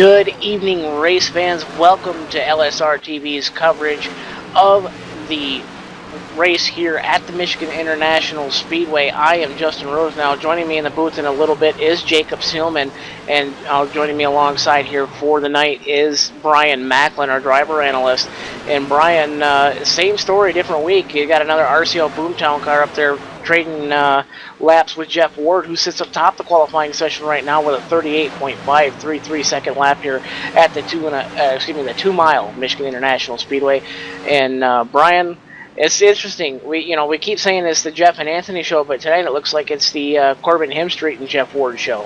Good evening, race fans. Welcome to LSRTV's coverage of the race here at the Michigan International Speedway. I am Justin Rose. Now, joining me in the booth in a little bit is Jacob Seelman, and joining me alongside here for the night is Brian Macklin, our driver analyst. And Brian, same story, different week. You got another RCO Boomtown car up there trading laps with Jeff Ward, who sits atop the qualifying session right now with a 38.533 second lap here at the 2 mile Michigan International Speedway. And Brian, it's interesting. We keep saying it's the Jeff and Anthony show, but tonight it looks like it's the Corbin Hemstreet and Jeff Ward show.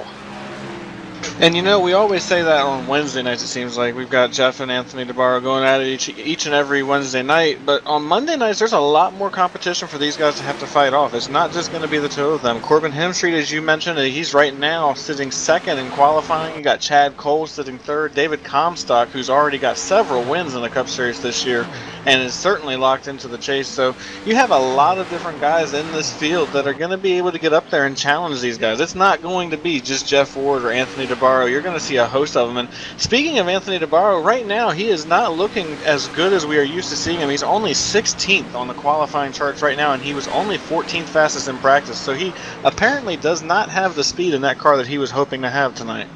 And we always say that on Wednesday nights. It seems like we've got Jeff and Anthony DeBarro going at it each and every Wednesday night. But on Monday nights, there's a lot more competition for these guys to have to fight off. It's not just going to be the two of them. Corbin Hemstreet, as you mentioned, he's right now sitting second in qualifying. You got Chad Cole sitting third. David Comstock, who's already got several wins in the Cup Series this year and is certainly locked into the chase. So you have a lot of different guys in this field that are going to be able to get up there and challenge these guys. It's not going to be just Jeff Ward or Anthony DeBarro. You're going to see a host of them. And speaking of Anthony DeBarro, right now he is not looking as good as we are used to seeing him. He's only 16th on the qualifying charts right now, and he was only 14th fastest in practice. So he apparently does not have the speed in that car that he was hoping to have tonight.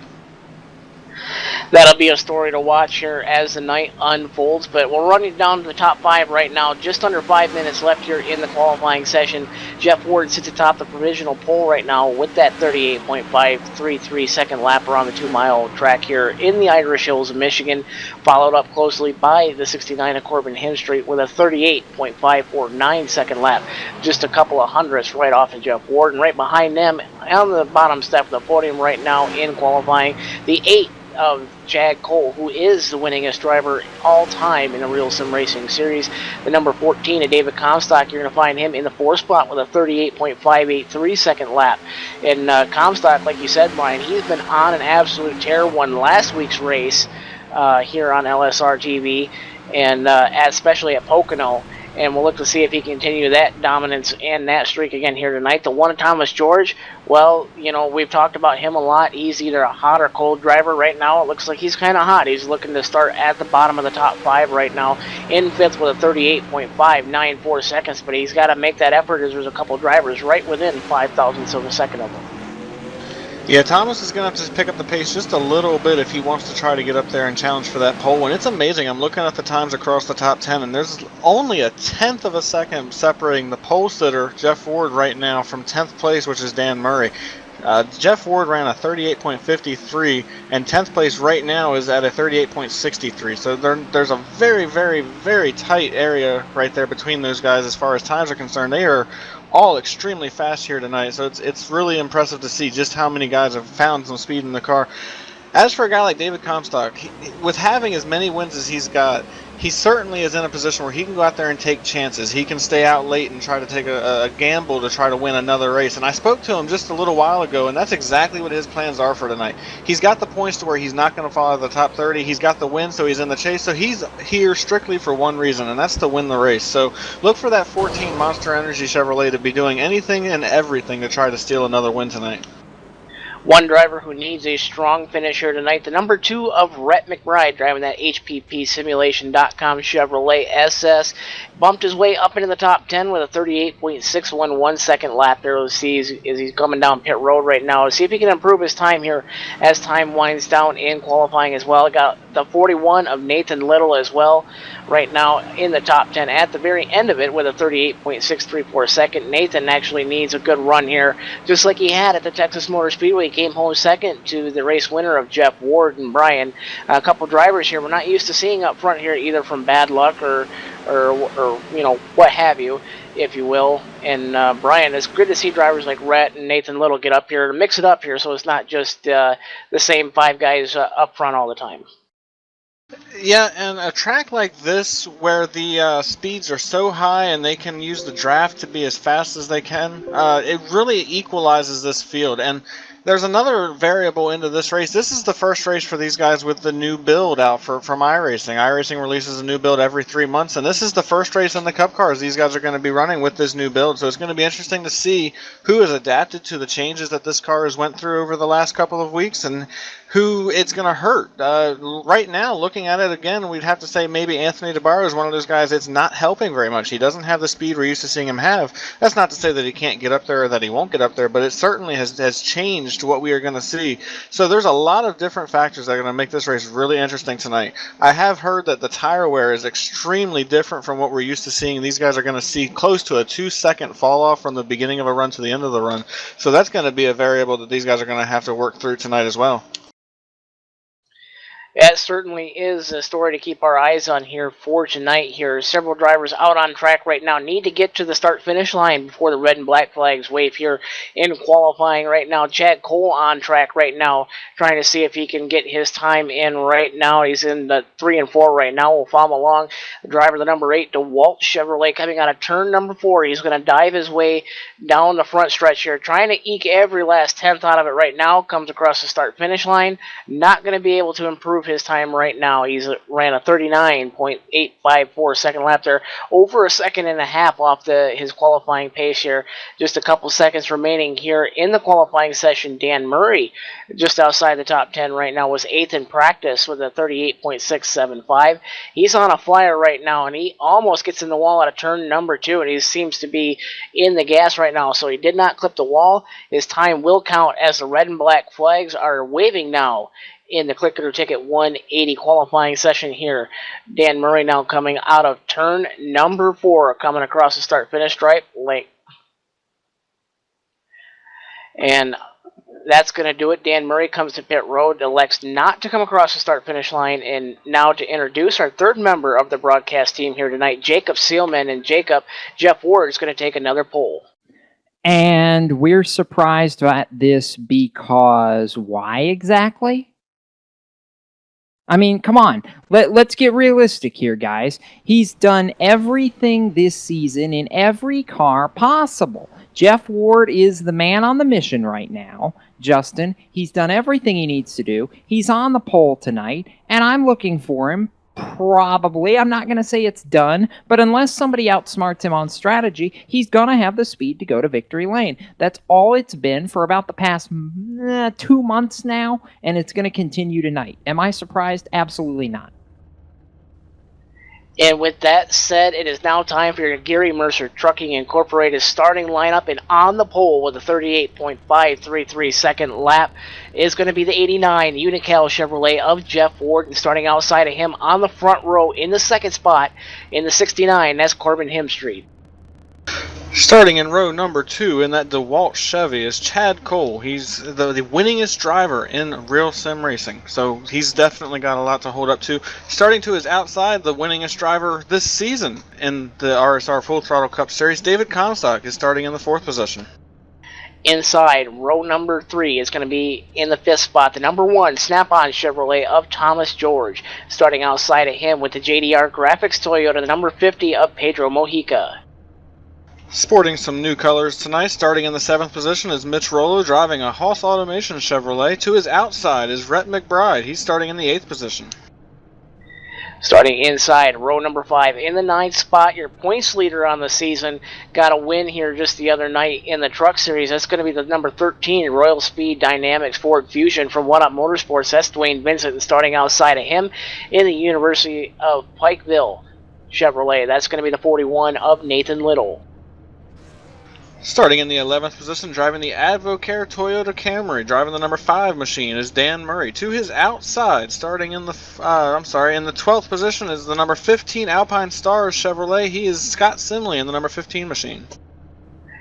That'll be a story to watch here as the night unfolds, but we're running down to the top five right now. Just under 5 minutes left here in the qualifying session. Jeff Ward sits atop the provisional pole right now with that 38.533 second lap around the 2 mile track here in the Irish Hills of Michigan, followed up closely by the 69 of Corbin Hemstreet with a 38.549 second lap, just a couple of hundredths right off of Jeff Ward. And right behind them on the bottom step of the podium right now in qualifying, the 8 of Chad Cole, who is the winningest driver all time in the Real Sim Racing Series. The number 14 of David Comstock, you're going to find him in the 4th spot with a 38.583 second lap. And Comstock, like you said, Brian, he's been on an absolute tear. Won last week's race here on LSRTV, and especially at Pocono. And we'll look to see if he can continue that dominance and that streak again here tonight. The one Thomas George, well, we've talked about him a lot. He's either a hot or cold driver. Right now, it looks like he's kind of hot. He's looking to start at the bottom of the top 5 right now, in 5th with a 38.594 seconds. But he's got to make that effort, as there's a couple drivers right within 5 thousandths of a second of him. Yeah, Thomas is going to have to pick up the pace just a little bit if he wants to try to get up there and challenge for that pole. And it's amazing. I'm looking at the times across the top 10, and there's only a 1/10 of a second separating the pole sitter, Jeff Ward, right now from 10th place, which is Dan Murray. Jeff Ward ran a 38.53, and 10th place right now is at a 38.63. So there's a very, very, very tight area right there between those guys as far as times are concerned. They are all extremely fast here tonight, so it's really impressive to see just how many guys have found some speed in the car. As for a guy like David Comstock, with having as many wins as he's got, he certainly is in a position where he can go out there and take chances. He can stay out late and try to take a gamble to try to win another race. And I spoke to him just a little while ago, and that's exactly what his plans are for tonight. He's got the points to where he's not going to fall out of the top 30. He's got the win, so he's in the chase. So he's here strictly for one reason, and that's to win the race. So look for that 14 Monster Energy Chevrolet to be doing anything and everything to try to steal another win tonight. One driver who needs a strong finish here tonight, the number 2 of Rhett McBride, driving that HPPsimulation.com Chevrolet SS. Bumped his way up into the top 10 with a 38.611 second lap there as he's coming down pit road right now. See if he can improve his time here as time winds down in qualifying as well. Got the 41 of Nathan Little as well right now in the top 10 at the very end of it with a 38.634 second. Nathan actually needs a good run here, just like he had at the Texas Motor Speedway. He came home second to the race winner of Jeff Ward and Brian. A couple drivers here we're not used to seeing up front here, either from bad luck or what have you, if you will. And Brian, it's good to see drivers like Rhett and Nathan Little get up here to mix it up here, so it's not just the same 5 guys up front all the time. Yeah, and a track like this where the speeds are so high and they can use the draft to be as fast as they can, it really equalizes this field. And There's another variable into this race. This is the first race for these guys with the new build out from iRacing. iRacing releases a new build every 3 months, and this is the first race in the Cup cars these guys are going to be running with this new build. So it's going to be interesting to see who has adapted to the changes that this car has went through over the last couple of weeks and who it's going to hurt. Right now, looking at it again, we'd have to say maybe Anthony DeBarro is one of those guys that's not helping very much. He doesn't have the speed we're used to seeing him have. That's not to say that he can't get up there or that he won't get up there, but it certainly has changed what we are going to see. So there's a lot of different factors that are going to make this race really interesting tonight. I have heard that the tire wear is extremely different from what we're used to seeing. These guys are going to see close to a 2-second fall off from the beginning of a run to the end of the run. So that's going to be a variable that these guys are going to have to work through tonight as well. That certainly is a story to keep our eyes on here for tonight here. Several drivers out on track right now need to get to the start-finish line before the red and black flags wave here in qualifying right now. Chad Cole on track right now, trying to see if he can get his time in right now. He's in the 3 and 4 right now. We'll follow him along. The driver, the number 8, DeWalt Chevrolet, coming out of turn number 4. He's going to dive his way down the front stretch here, trying to eke every last tenth out of it right now. Comes across the start-finish line. Not going to be able to improve his time right now. He's ran a 39.854 second lap there, over a second and a half off his qualifying pace here. Just a couple seconds remaining here in the qualifying session. Dan Murray, just outside the top 10 right now, was 8th in practice with a 38.675. He's on a flyer right now, and he almost gets in the wall out of turn number 2, and he seems to be in the gas right now, so he did not clip the wall. His time will count as the red and black flags are waving now in the Click It or Ticket 180 qualifying session here. Dan Murray now coming out of turn number 4, coming across the start-finish stripe late. And that's going to do it. Dan Murray comes to pit road, elects not to come across the start-finish line, and now to introduce our third member of the broadcast team here tonight, Jacob Seelman. And Jacob, Jeff Ward is going to take another pole. And we're surprised at this because why exactly? I mean, come on. Let's get realistic here, guys. He's done everything this season in every car possible. Jeff Ward is the man on the mission right now. Justin, he's done everything he needs to do. He's on the pole tonight, and I'm looking for him. Probably. I'm not going to say it's done, but unless somebody outsmarts him on strategy, he's going to have the speed to go to victory lane. That's all it's been for about the past 2 months now, and it's going to continue tonight. Am I surprised? Absolutely not. And with that said, it is now time for your Garry Mercer Trucking Incorporated starting lineup. And on the pole with a 38.533 second lap is going to be the 89 Unical Chevrolet of Jeff Ward. And starting outside of him on the front row in the second spot in the 69, that's Corbin Hemstreet. Starting in row number 2 in that DeWalt Chevy is Chad Cole. He's the winningest driver in real sim racing, so he's definitely got a lot to hold up to. Starting to his outside, the winningest driver this season in the RSR Full Throttle Cup Series, David Comstock, is starting in the 4th position. Inside, row number 3 is going to be in the 5th spot, the number 1 Snap-on Chevrolet of Thomas George. Starting outside of him with the JDR Graphics Toyota, the number 50 of Pedro Mojica. Sporting some new colors tonight, starting in the 7th position is Mitch Rollo, driving a Hoth Automation Chevrolet. To his outside is Rhett McBride. He's starting in the 8th position. Starting inside, row number 5, in the 9th spot, your points leader on the season. Got a win here just the other night in the Truck Series. That's going to be the number 13 Royal Speed Dynamics Ford Fusion from One Up Motorsports. That's Dwayne Vincent. And starting outside of him in the University of Pikeville Chevrolet. That's going to be the 41 of Nathan Little. Starting in the 11th position, driving the Advocare Toyota Camry, driving the number 5 machine is Dan Murray. To his outside, starting in the 12th position is the number 15 Alpine Stars Chevrolet. He is Scott Simley in the number 15 machine.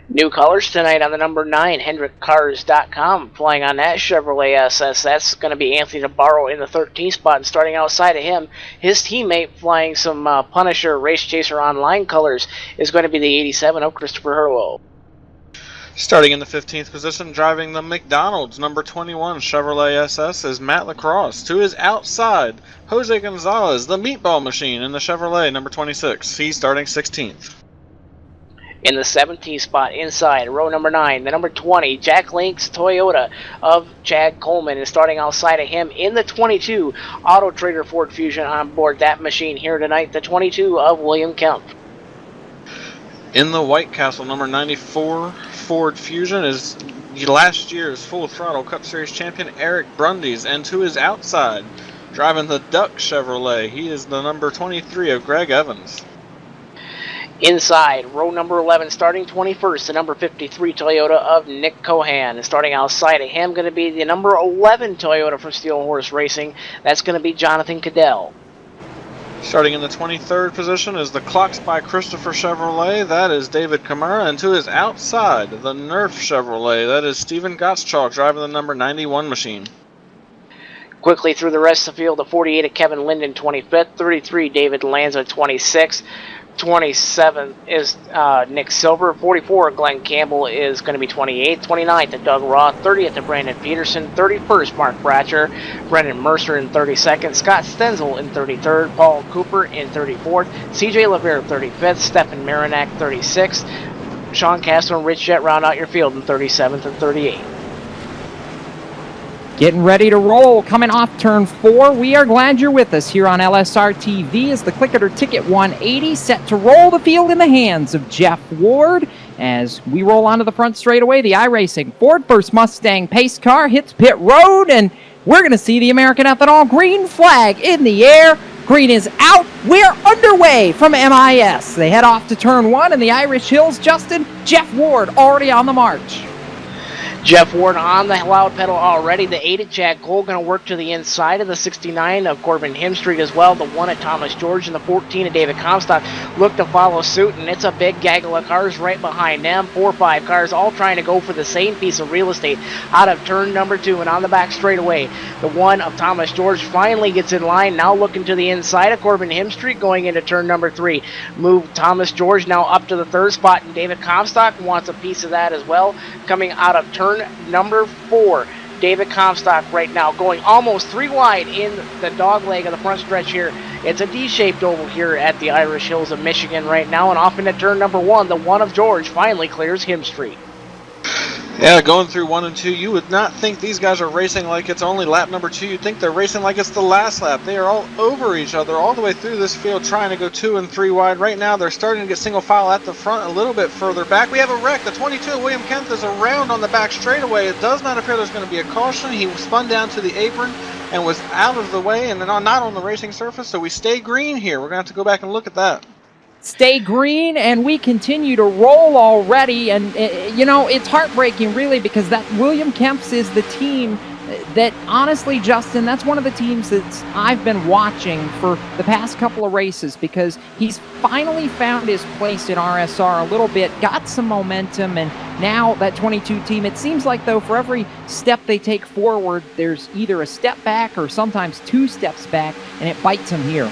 New colors tonight on the number 9, HendrickCars.com. Flying on that Chevrolet SS, that's going to be Anthony DeBarro in the 13th spot. And starting outside of him, his teammate flying some Punisher Race Chaser Online colors is going to be the 87 of Christopher Hurlow. Starting in the 15th position, driving the McDonald's number 21 Chevrolet SS is Matt Lacrosse. To his outside, Jose Gonzalez, the meatball machine in the Chevrolet number 26. He's starting 16th. In the 17th spot inside, row number 9, the number 20, Jack Link's Toyota of Chad Coleman is starting outside of him. In the 22, Auto Trader Ford Fusion on board that machine here tonight, the 22 of William Kemp. In the White Castle, number 94 Ford Fusion is last year's Full Throttle Cup Series champion Eric Brundies, and to his outside, driving the Duck Chevrolet, he is the number 23 of Greg Evans. Inside, row number 11, starting 21st, the number 53 Toyota of Nick Cohan. And starting outside of him, going to be the number 11 Toyota from Steel Horse Racing. That's going to be Jonathan Cadell. Starting in the 23rd position is the Clocks by Christopher Chevrolet. That is David Kamara. And to his outside, the Nerf Chevrolet. That is Stephen Gottschalk driving the number 91 machine. Quickly through the rest of the field, the 48 of Kevin Linden, 25th. 33, David Lanza, 26th. 27 is Nick Silver. 44, Glenn Campbell is going to be 28th. 29th to Doug Roth. 30th to Brandon Peterson. 31st, Mark Bratcher. Brendan Mercer in 32nd. Scott Stenzel in 33rd. Paul Cooper in 34th. CJ Lavere 35th. Stephen Marinac 36th. Sean Castro and Rich Jett round out your field in 37th and 38th. Getting ready to roll, coming off turn 4. We are glad you're with us here on LSRTV as the Click It or Ticket 180 set to roll the field in the hands of Jeff Ward. As we roll onto the front straightaway, the iRacing Ford First Mustang pace car hits pit road, and we're going to see the American Ethanol green flag in the air. Green is out. We're underway from MIS. They head off to turn 1 in the Irish Hills. Justin, Jeff Ward already on the march. Jeff Ward on the loud pedal already. The 8 at Chad Cole going to work to the inside of the 69 of Corbin Hemstreet as well. The 1 at Thomas George and the 14 of David Comstock look to follow suit, and it's a big gaggle of cars right behind them. 4 or 5 cars all trying to go for the same piece of real estate out of turn number 2 and on the back straightaway. The 1 of Thomas George finally gets in line, now looking to the inside of Corbin Hemstreet going into turn number 3. Move Thomas George now up to the 3rd spot, and David Comstock wants a piece of that as well. Coming out of turn number 4, David Comstock right now going almost 3 wide in the dog leg of the front stretch here. It's a D-shaped oval here at the Irish Hills of Michigan right now, and off into turn number 1, the 1 of George finally clears Hemstreet. Yeah, going through 1 and 2, you would not think these guys are racing like it's only lap number 2. You'd think they're racing like it's the last lap. They are all over each other all the way through this field trying to go 2 and 3 wide. Right now, they're starting to get single file at the front a little bit further back. We have a wreck. The 22 of William Kemp is around on the back straightaway. It does not appear there's going to be a caution. He spun down to the apron and was out of the way and not on the racing surface, so we stay green here. We're going to have to go back and look at that. Stay green, and we continue to roll already. And, you know, it's heartbreaking, really, because that William Kemp's is the team that, honestly, Justin, that's one of the teams that I've been watching for the past couple of races, because he's finally found his place in RSR a little bit, got some momentum, and now that 22 team, it seems like, though, for every step they take forward, there's either a step back or sometimes 2 steps back, and it bites them here.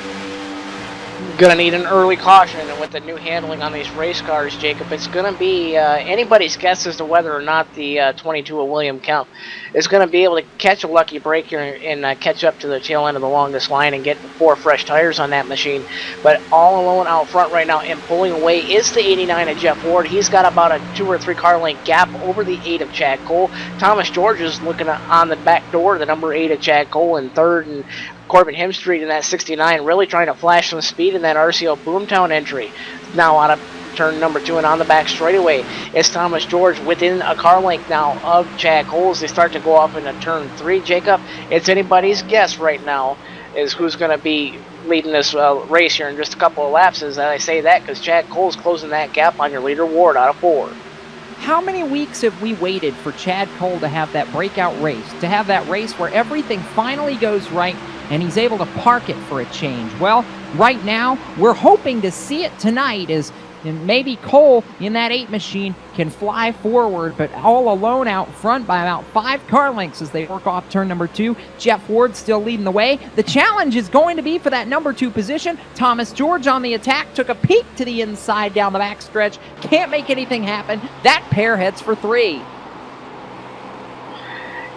Going to need an early caution, and with the new handling on these race cars, Jacob, it's going to be anybody's guess as to whether or not the 22 of William Kemp is going to be able to catch a lucky break here and catch up to the tail end of the longest line and get 4 fresh tires on that machine. But all alone out front right now and pulling away is the 89 of Jeff Ward. He's got about a 2 or 3 car length gap over the 8 of Chad Cole. Thomas George is looking on the back door, the number 8 of Chad Cole in 3rd, and Corbin Hemstreet in that 69 really trying to flash some speed in that RCO Boomtown entry. Now out of turn number 2 and on the back straightaway, it's Thomas George within a car length now of Chad Cole as they start to go off into turn 3. Jacob, it's anybody's guess right now is who's going to be leading this race here in just a couple of laps. As I say that because Chad Cole's closing that gap on your leader Ward out of 4. How many weeks have we waited for Chad Cole to have that breakout race, to have that race where everything finally goes right and he's able to park it for a change? Well, right now, we're hoping to see it tonight as maybe Cole in that 8 machine can fly forward, but all alone out front by about 5 car lengths as they work off turn number 2. Jeff Ward still leading the way. The challenge is going to be for that number 2 position. Thomas George on the attack, took a peek to the inside down the backstretch. Can't make anything happen. That pair heads for 3.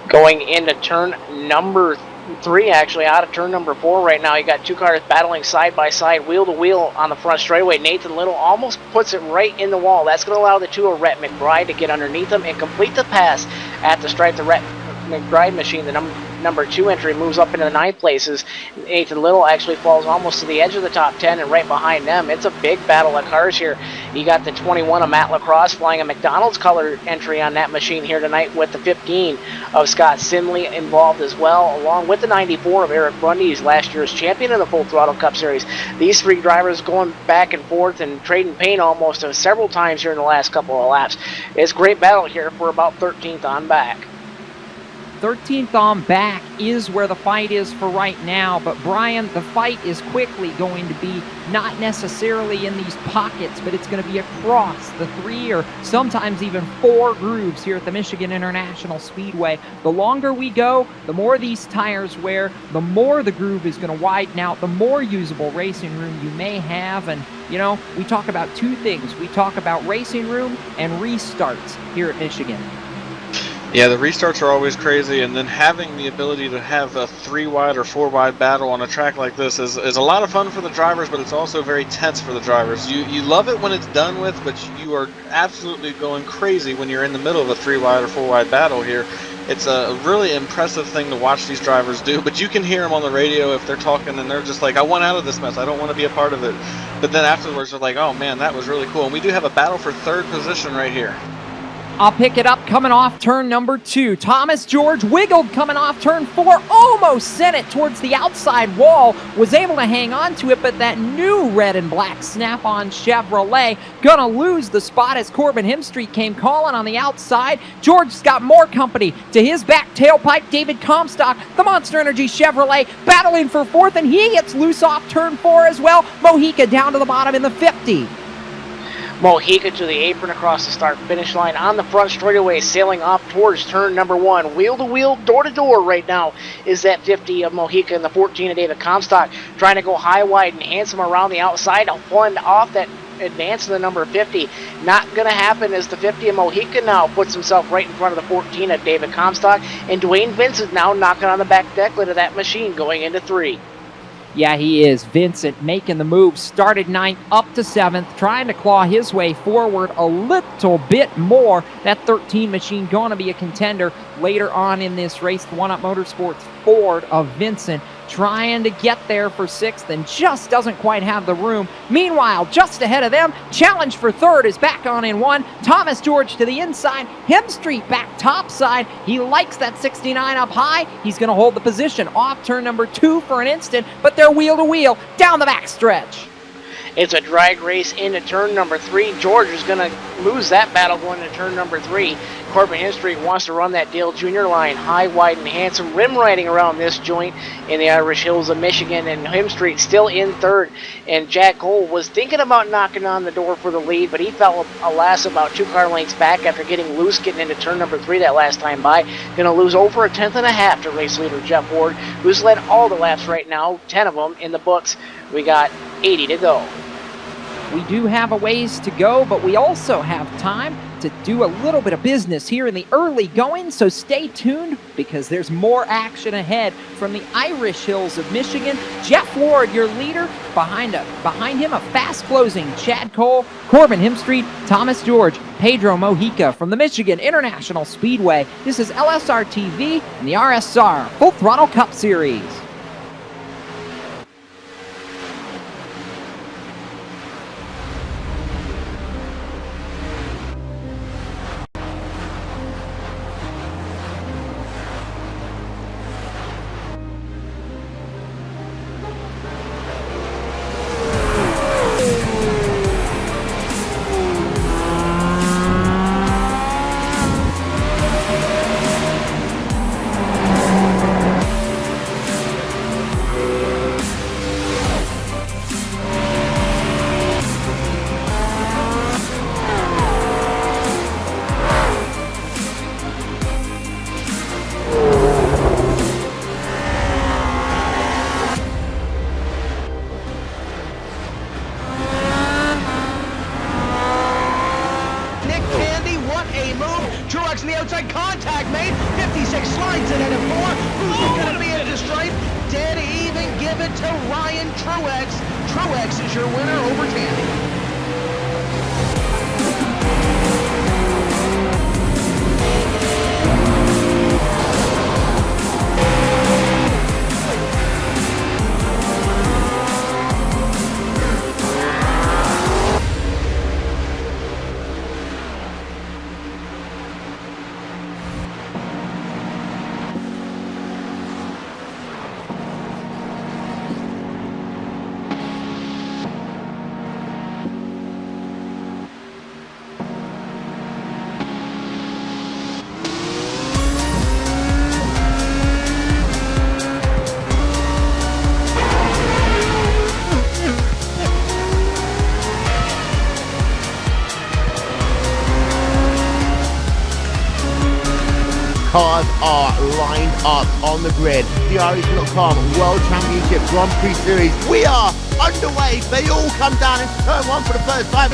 Going into turn number 3 actually out of turn number 4 right now. You got 2 cars battling side by side, wheel to wheel on the front straightaway. Nathan Little almost puts it right in the wall. That's going to allow the 2 of Rhett McBride to get underneath him and complete the pass at the stripe. The Rhett McBride machine, the number 2 entry, moves up into the 9th places. Nathan Little actually falls almost to the edge of the top 10, and right behind them, it's a big battle of cars here. You got the 21 of Matt Lacrosse flying a McDonald's color entry on that machine here tonight, with the 15 of Scott Simley involved as well, along with the 94 of Eric Bundy, who's last year's champion in the Full Throttle Cup Series. These 3 drivers going back and forth and trading paint almost several times here in the last couple of laps. It's a great battle here for about 13th on back. 13th on back is where the fight is for right now, but Brian, the fight is quickly going to be not necessarily in these pockets, but it's going to be across the 3 or sometimes even 4 grooves here at the Michigan International Speedway. The longer we go, the more these tires wear, the more the groove is going to widen out, the more usable racing room you may have. And you know, we talk about 2 things. We talk about racing room and restarts here at Michigan. Yeah, the restarts are always crazy, and then having the ability to have a 3-wide or 4-wide battle on a track like this is a lot of fun for the drivers, but it's also very tense for the drivers. You love it when it's done with, but you are absolutely going crazy when you're in the middle of a 3-wide or 4-wide battle here. It's a really impressive thing to watch these drivers do, but you can hear them on the radio if they're talking, and they're just like, I want out of this mess, I don't want to be a part of it. But then afterwards they're like, oh man, that was really cool. And we do have a battle for 3rd position right here. I'll pick it up coming off turn number 2. Thomas George wiggled coming off turn 4, almost sent it towards the outside wall, was able to hang on to it, but that new red and black Snap-on Chevrolet gonna lose the spot as Corbin Hemstreet came calling on the outside. George's got more company to his back tailpipe. David Comstock, the Monster Energy Chevrolet, battling for 4th, and he gets loose off turn 4 as well. Mojica down to the bottom in the 50. Mojica to the apron across the start-finish line on the front straightaway, sailing off towards turn number 1. Wheel-to-wheel, door-to-door right now is that 50 of Mojica and the 14 of David Comstock, trying to go high, wide, and handsome around the outside. I'll fund off that advance to the number 50. Not going to happen as the 50 of Mojica now puts himself right in front of the 14 of David Comstock, and Dwayne Vincent now knocking on the back decklet of that machine going into 3. Yeah, he is. Vincent making the move. Started 9th up to 7th, trying to claw his way forward a little bit more. That 13 machine going to be a contender later on in this race. The One Up Motorsports Ford of Vincent trying to get there for 6th and just doesn't quite have the room. Meanwhile, just ahead of them, challenge for 3rd is back on in 1. Thomas George to the inside, Hemstreet back topside. He likes that 69 up high. He's going to hold the position off turn number 2 for an instant, but they're wheel to wheel down the backstretch. It's a drag race into turn number 3. George is going to lose that battle going into turn number 3. Corbin Hemstreet wants to run that Dale Jr. line, high, wide, and handsome, rim riding around this joint in the Irish Hills of Michigan, and Hemstreet still in 3rd. And Jack Cole was thinking about knocking on the door for the lead, but he fell, alas, about 2 car lengths back after getting loose, getting into turn number 3 that last time by. Going to lose over a 10th and a half to race leader Jeff Ward, who's led all the laps right now, 10 of them in the books. We got 80 to go. We do have a ways to go, but we also have time to do a little bit of business here in the early going, so stay tuned because there's more action ahead from the Irish Hills of Michigan. Jeff Ward, your leader, behind him a fast-closing Chad Cole, Corbin Hemstreet, Thomas George, Pedro Mojica from the Michigan International Speedway. This is LSRTV and the RSR Full Throttle Cup Series. What a move. Truex on the outside, contact made. 56 slides it into 4. Who's going to be at the stripe? Dead even, give it to Ryan Truex. Truex is your winner over Tandy. Cars are lined up on the grid. The Irish.com World Championship Grand Prix Series. We are underway. They all come down into turn 1 for the first time.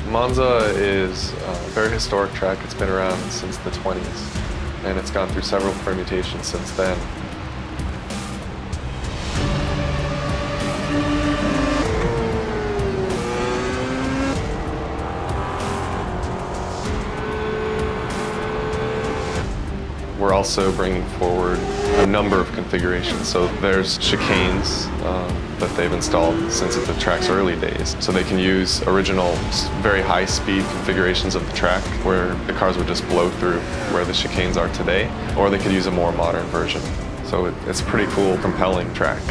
Monza is a very historic track. It's been around since the 20s, and it's gone through several permutations since then. We're also bringing forward a number of configurations. So there's chicanes that they've installed since the track's early days. So they can use original, very high-speed configurations of the track where the cars would just blow through where the chicanes are today, or they could use a more modern version. So it's a pretty cool, compelling track.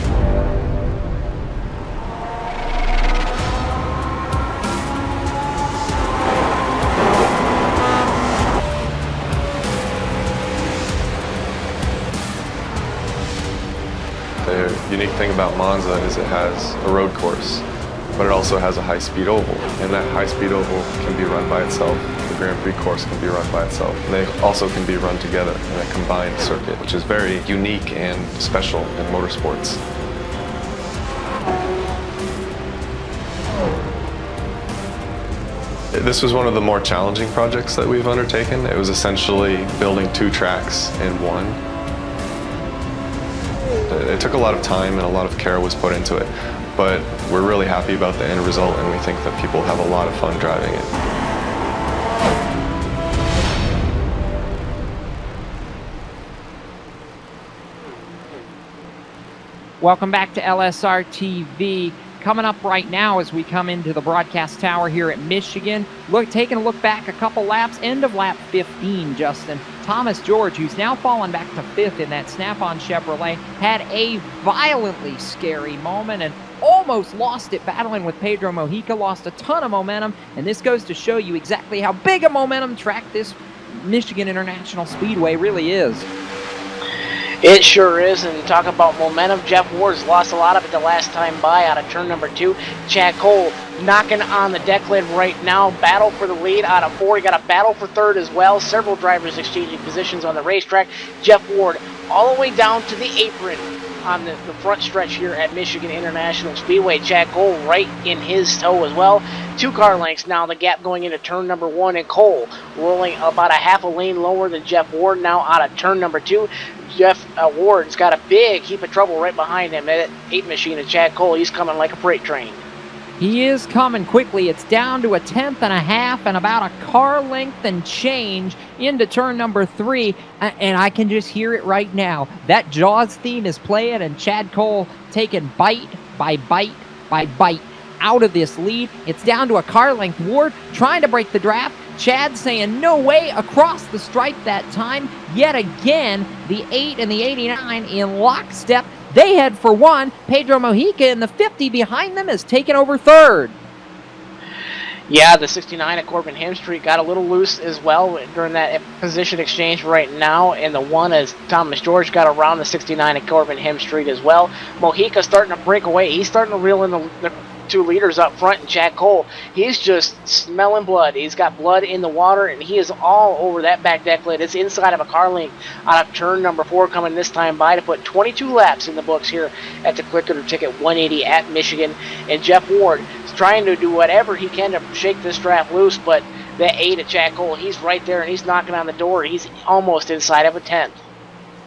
The unique thing about Monza is it has a road course, but it also has a high-speed oval, and that high-speed oval can be run by itself. The Grand Prix course can be run by itself. And they also can be run together in a combined circuit, which is very unique and special in motorsports. This was one of the more challenging projects that we've undertaken. It was essentially building two tracks in one. It took a lot of time and a lot of care was put into it, but we're really happy about the end result, and we think that people have a lot of fun driving it. Welcome back to LSRTV. Coming up right now as we come into the broadcast tower here at Michigan, taking a look back a couple laps, end of lap 15, Justin. Thomas George, who's now fallen back to 5th in that Snap-on Chevrolet, had a violently scary moment and almost lost it battling with Pedro Mojica, lost a ton of momentum, and this goes to show you exactly how big a momentum track this Michigan International Speedway really is. It sure is, and talk about momentum. Jeff Ward's lost a lot of it the last time by out of turn number 2. Chad Cole knocking on the deck lid right now. Battle for the lead out of 4. You got a battle for third as well. Several drivers exchanging positions on the racetrack. Jeff Ward all the way down to the apron on the front stretch here at Michigan International Speedway. Chad Cole right in his toe as well. 2 car lengths now, the gap going into turn number 1, and Cole rolling about a half a lane lower than Jeff Ward now out of turn number 2. Jeff Ward's got a big heap of trouble right behind him. That 8 machine of Chad Cole, he's coming like a freight train. He is coming quickly. It's down to a 1/10 and a half and about a car length and change into turn number 3. And I can just hear it right now. That Jaws theme is playing, and Chad Cole taking bite by bite by bite out of this lead. It's down to a car length. Ward trying to break the draft. Chad saying no way across the stripe that time. Yet again, the 8 and the 89 in lockstep. They head for 1. Pedro Mojica in the 50 behind them has taken over third. Yeah, the 69 at Corbin Hemstreet got a little loose as well during that position exchange right now. And the 1 as Thomas George got around the 69 at Corbin Hemstreet as well. Mojica starting to break away. He's starting to reel in the 2 leaders up front, and Chad Cole, he's just smelling blood. He's got blood in the water, and he is all over that back deck lid. It's inside of a car link out of turn number 4, coming this time by to put 22 laps in the books here at the Click It or Ticket 180 at Michigan. And Jeff Ward is trying to do whatever he can to shake this draft loose, but that 8 at Chad Cole, he's right there, and he's knocking on the door. He's almost inside of a 10th.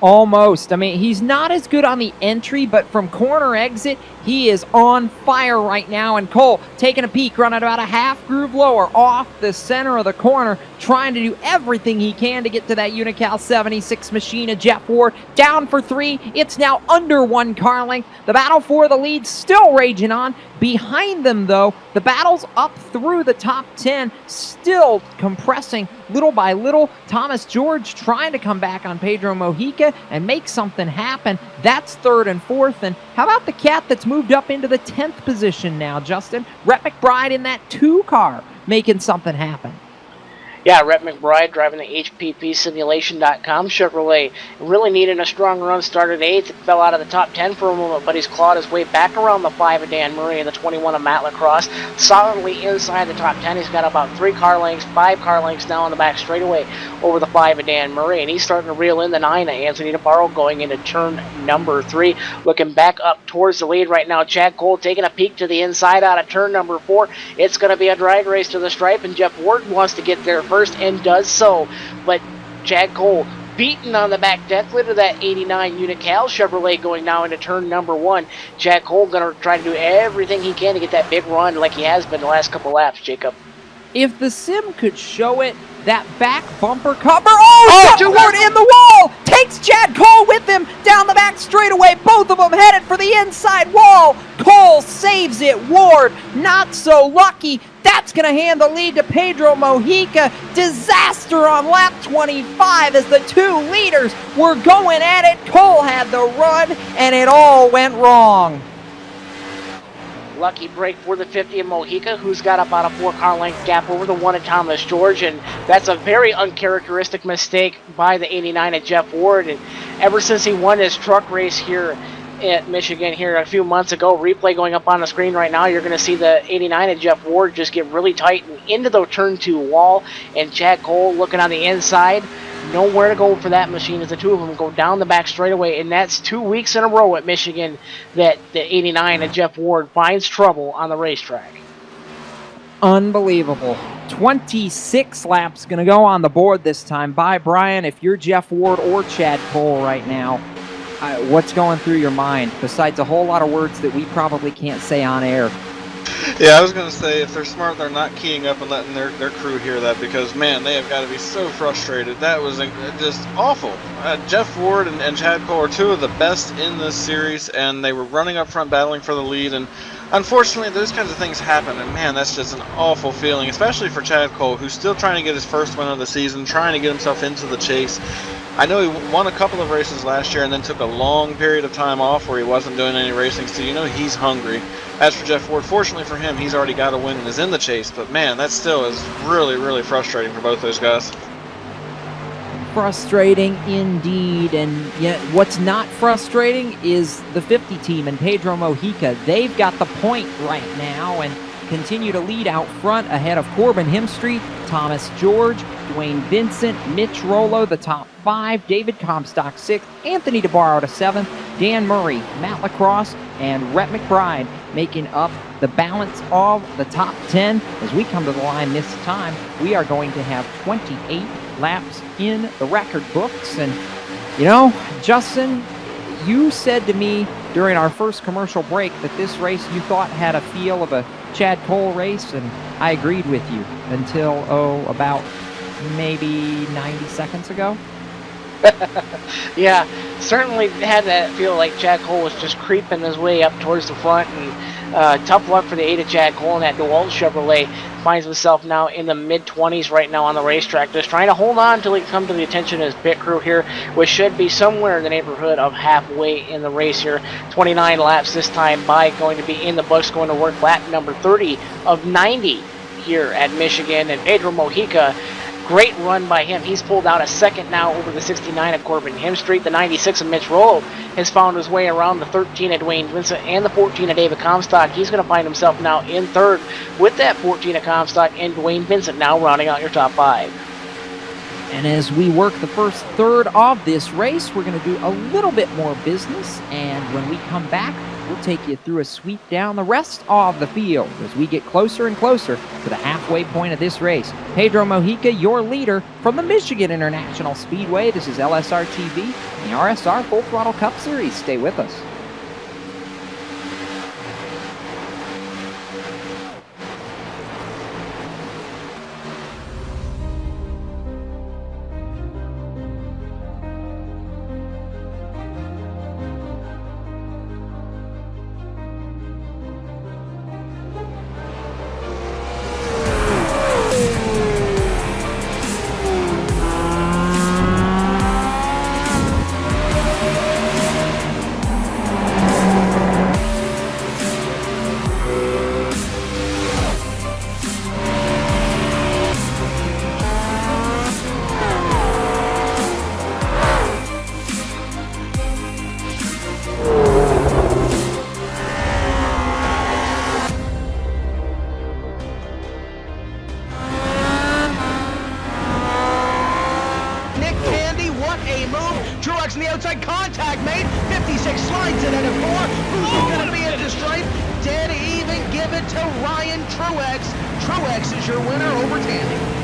Almost. I mean, he's not as good on the entry, but from corner exit, he is on fire right now. And Cole taking a peek, running about a half groove lower off the center of the corner, trying to do everything he can to get to that Unical 76 machine of Jeff Ward. Down for 3. It's now under 1 car length. The battle for the lead still raging on. Behind them, though, the battle's up through the top 10, still compressing little by little. Thomas George trying to come back on Pedro Mojica and make something happen. That's 3rd and 4th. And how about the cat that's moved up into the 10th position now, Justin? Rhett McBride in that 2 car making something happen. Yeah, Rhett McBride driving the HPPsimulation.com Chevrolet. Really needing a strong run, started 8th. It fell out of the top 10 for a moment, but he's clawed his way back around the 5 of Dan Murray and the 21 of Matt Lacrosse. Solidly inside the top 10. He's got about 3 car lengths, 5 car lengths now on the back straightaway over the 5 of Dan Murray. And he's starting to reel in the 9 of Anthony Navarro going into turn number 3. Looking back up towards the lead right now. Chad Cole taking a peek to the inside out of turn number 4. It's going to be a drag race to the stripe, and Jeff Ward wants to get there first and does so, but Chad Cole beaten on the back deck lid of that 89 Unical Chevrolet going now into turn number 1. Chad Cole going to try to do everything he can to get that big run like he has been the last couple laps, Jacob. If the sim could show it, that back bumper cover. Oh, Jeff Ward in the wall! Takes Chad Cole with him down the back straightaway. Both of them headed for the inside wall. Cole saves it. Ward not so lucky. That's going to hand the lead to Pedro Mojica. Disaster on lap 25 as the 2 leaders were going at it. Cole had the run, and it all went wrong. Lucky break for the 50 of Mojica, who's got about a 4 car length gap over the 1 of Thomas George, and that's a very uncharacteristic mistake by the 89 of Jeff Ward. And ever since he won his truck race here at Michigan here a few months ago, replay going up on the screen right now, you're going to see the 89 of Jeff Ward just get really tight and into the turn 2 wall, and Chad Cole looking on the inside. Nowhere to go for that machine as the 2 of them go down the back straightaway, and that's 2 weeks in a row at Michigan that the 89 of Jeff Ward finds trouble on the racetrack. Unbelievable. 26 laps going to go on the board this time. By Brian, if you're Jeff Ward or Chad Cole right now, what's going through your mind besides a whole lot of words that we probably can't say on air? Yeah, I was going to say, if they're smart, they're not keying up and letting their crew hear that, because, man, they have got to be so frustrated. That was just awful. Jeff Ward and Chad Cole are 2 of the best in this series, and they were running up front battling for the lead, and unfortunately, those kinds of things happen, and, man, that's just an awful feeling, especially for Chad Cole, who's still trying to get his first win of the season, trying to get himself into the chase. I know he won a couple of races last year and then took a long period of time off where he wasn't doing any racing, so you know he's hungry. As for Jeff Ward, fortunately for him, he's already got a win and is in the chase, but man, that still is really, really frustrating for both those guys. Frustrating indeed, and yet what's not frustrating is the 50 team and Pedro Mojica. They've got the point right now and continue to lead out front ahead of Corbin Hemstreet, Thomas George, Dwayne Vincent, Mitch Rollo, the top 5, David Comstock 6th, Anthony DeBarro to 7th, Dan Murray, Matt Lacrosse, and Rhett McBride making up the balance of the top 10. As we come to the line this time, we are going to have 28 laps in the record books. And, you know, Justin, you said to me during our first commercial break that this race you thought had a feel of a Chad Cole race, and I agreed with you until, about maybe 90 seconds ago. Yeah, certainly had that feel like Chad Cole was just creeping his way up towards the front, and tough luck for the 8 of Chad Cole, and that DeWalt Chevrolet finds himself now in the mid-20s right now on the racetrack, just trying to hold on until he comes to the attention of his pit crew here, which should be somewhere in the neighborhood of halfway in the race here. 29 laps this time by, going to be in the books, going to work lap number 30 of 90 here at Michigan, and Pedro Mojica, great run by him. He's pulled out a second now over the 69 of Corbin Hemstreet. The 96 of Mitch Rollo has found his way around the 13 of Dwayne Vincent and the 14 of David Comstock. He's going to find himself now in third with that 14 of Comstock and Dwayne Vincent now rounding out your top 5. And as we work the first third of this race, we're going to do a little bit more business. And when we come back, we'll take you through a sweep down the rest of the field as we get closer and closer to the halfway point of this race. Pedro Mojica, your leader from the Michigan International Speedway. This is LSRTV, the RSR Full Throttle Cup Series. Stay with us. On the outside, contact made. 56 slides it at a 4. Who's going to be at the stripe? Dead even. Give it to Ryan Truex. Truex is your winner over Tandy.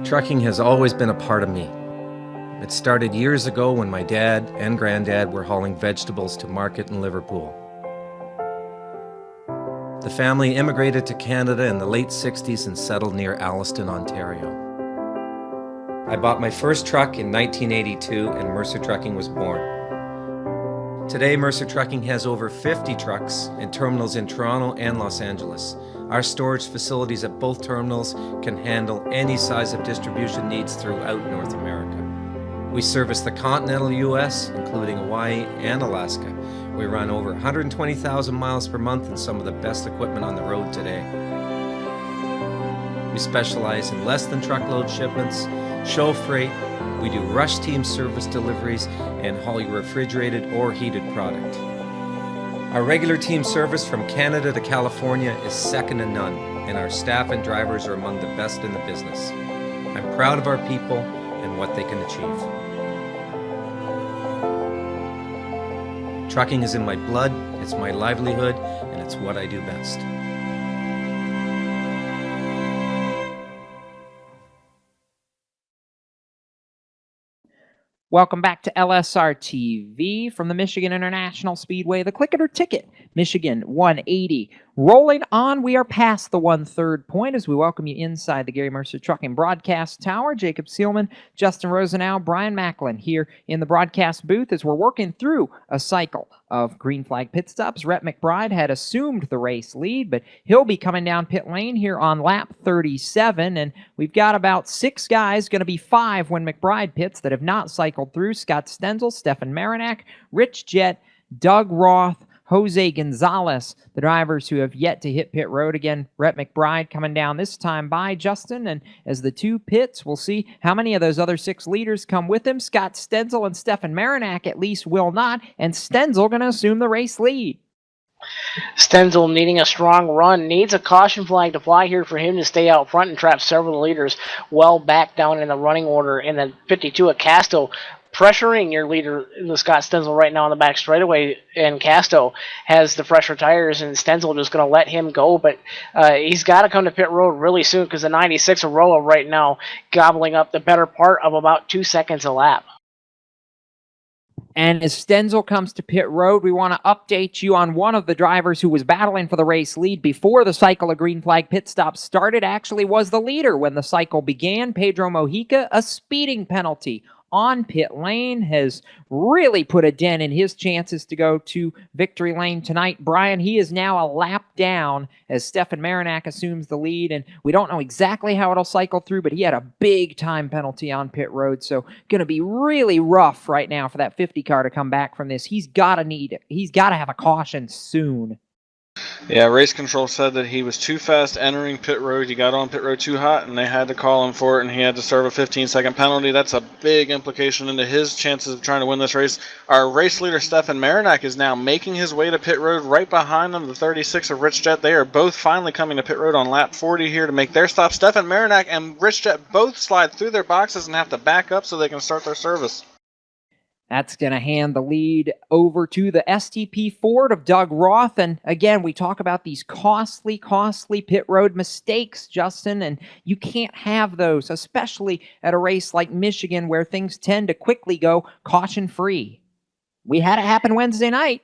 Trucking has always been a part of me. It started years ago when my dad and granddad were hauling vegetables to market in Liverpool. The family immigrated to Canada in the late 60s and settled near Alliston, Ontario. I bought my first truck in 1982 and Mercer Trucking was born. Today, Mercer Trucking has over 50 trucks and terminals in Toronto and Los Angeles. Our storage facilities at both terminals can handle any size of distribution needs throughout North America. We service the continental U.S., including Hawaii and Alaska. We run over 120,000 miles per month and some of the best equipment on the road today. We specialize in less than truckload shipments, show freight, we do rush team service deliveries, and haul your refrigerated or heated product. Our regular team service from Canada to California is second to none, and our staff and drivers are among the best in the business. I'm proud of our people and what they can achieve. Trucking is in my blood, it's my livelihood, and it's what I do best. Welcome back to LSRTV from the Michigan International Speedway. The Click It or Ticket, Michigan 180. Rolling on, we are past the 1/3 point as we welcome you inside the Garry Mercer Trucking Broadcast Tower. Jacob Seelman, Justin Rosenau, Brian Macklin here in the broadcast booth as we're working through a cycle of green flag pit stops. Rhett McBride had assumed the race lead, but he'll be coming down pit lane here on lap 37, and we've got about 6 guys, going to be 5 when McBride pits, that have not cycled through. Scott Stenzel, Stefan Marinak, Rich Jett, Doug Roth, Jose Gonzalez, the drivers who have yet to hit pit road. Again, Rhett McBride coming down this time by Justin, and as the 2 pits, we'll see how many of those other 6 leaders come with him. Scott Stenzel and Stefan Marinak at least will not, and Stenzel going to assume the race lead. Stenzel needing a strong run, needs a caution flag to fly here for him to stay out front and trap several of the leaders well back down in the running order in the 52 at Casto. Pressuring your leader, Scott Stenzel, right now on the back straightaway, and Casto has the fresher tires, and Stenzel just going to let him go, but he's got to come to pit road really soon because the 96 Aroa right now gobbling up the better part of about 2 seconds a lap. And as Stenzel comes to pit road, we want to update you on one of the drivers who was battling for the race lead before the cycle of green flag pit stops started, actually was the leader when the cycle began. Pedro Mojica, a speeding penalty on pit lane has really put a dent in his chances to go to victory lane tonight. Brian, he is now a lap down as Stefan Marinak assumes the lead, and we don't know exactly how it'll cycle through, but he had a big time penalty on pit road, so going to be really rough right now for that 50 car to come back from this. He's got to have a caution soon. Yeah, race control said that he was too fast entering pit road. He got on pit road too hot, and they had to call him for it, and he had to serve a 15-second penalty. That's a big implication into his chances of trying to win this race. Our race leader, Stefan Marinak, is now making his way to pit road. Right behind him, the 36 of Rich Jett. They are both finally coming to pit road on lap 40 here to make their stop. Stefan Marinak and Rich Jett both slide through their boxes and have to back up so they can start their service. That's going to hand the lead over to the STP Ford of Doug Roth. And again, we talk about these costly pit road mistakes, Justin, and you can't have those, especially at a race like Michigan where things tend to quickly go caution-free. We had it happen Wednesday night.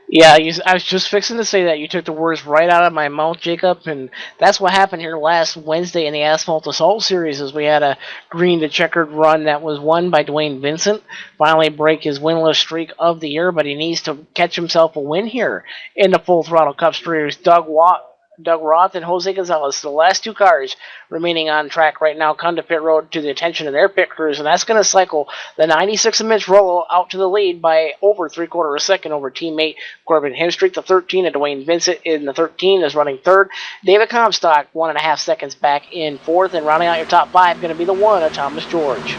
Yeah, I was just fixing to say that. You took the words right out of my mouth, Jacob, and that's what happened here last Wednesday in the Asphalt Assault Series as we had a green to checkered run that was won by Dwayne Vincent. Finally break his winless streak of the year, but he needs to catch himself a win here in the Full Throttle Cup Series. Doug Roth and Jose Gonzalez, the last 2 cars remaining on track right now, come to pit road to the attention of their pit crews, and that's going to cycle the 96 of Mitch Rollo out to the lead by over 3/4 second over teammate Corbin Hemstreet. The 13 of Dwayne Vincent in the 13 is running 3rd. David Comstock 1.5 seconds back in 4th, and rounding out your top 5 going to be the 1 of Thomas George.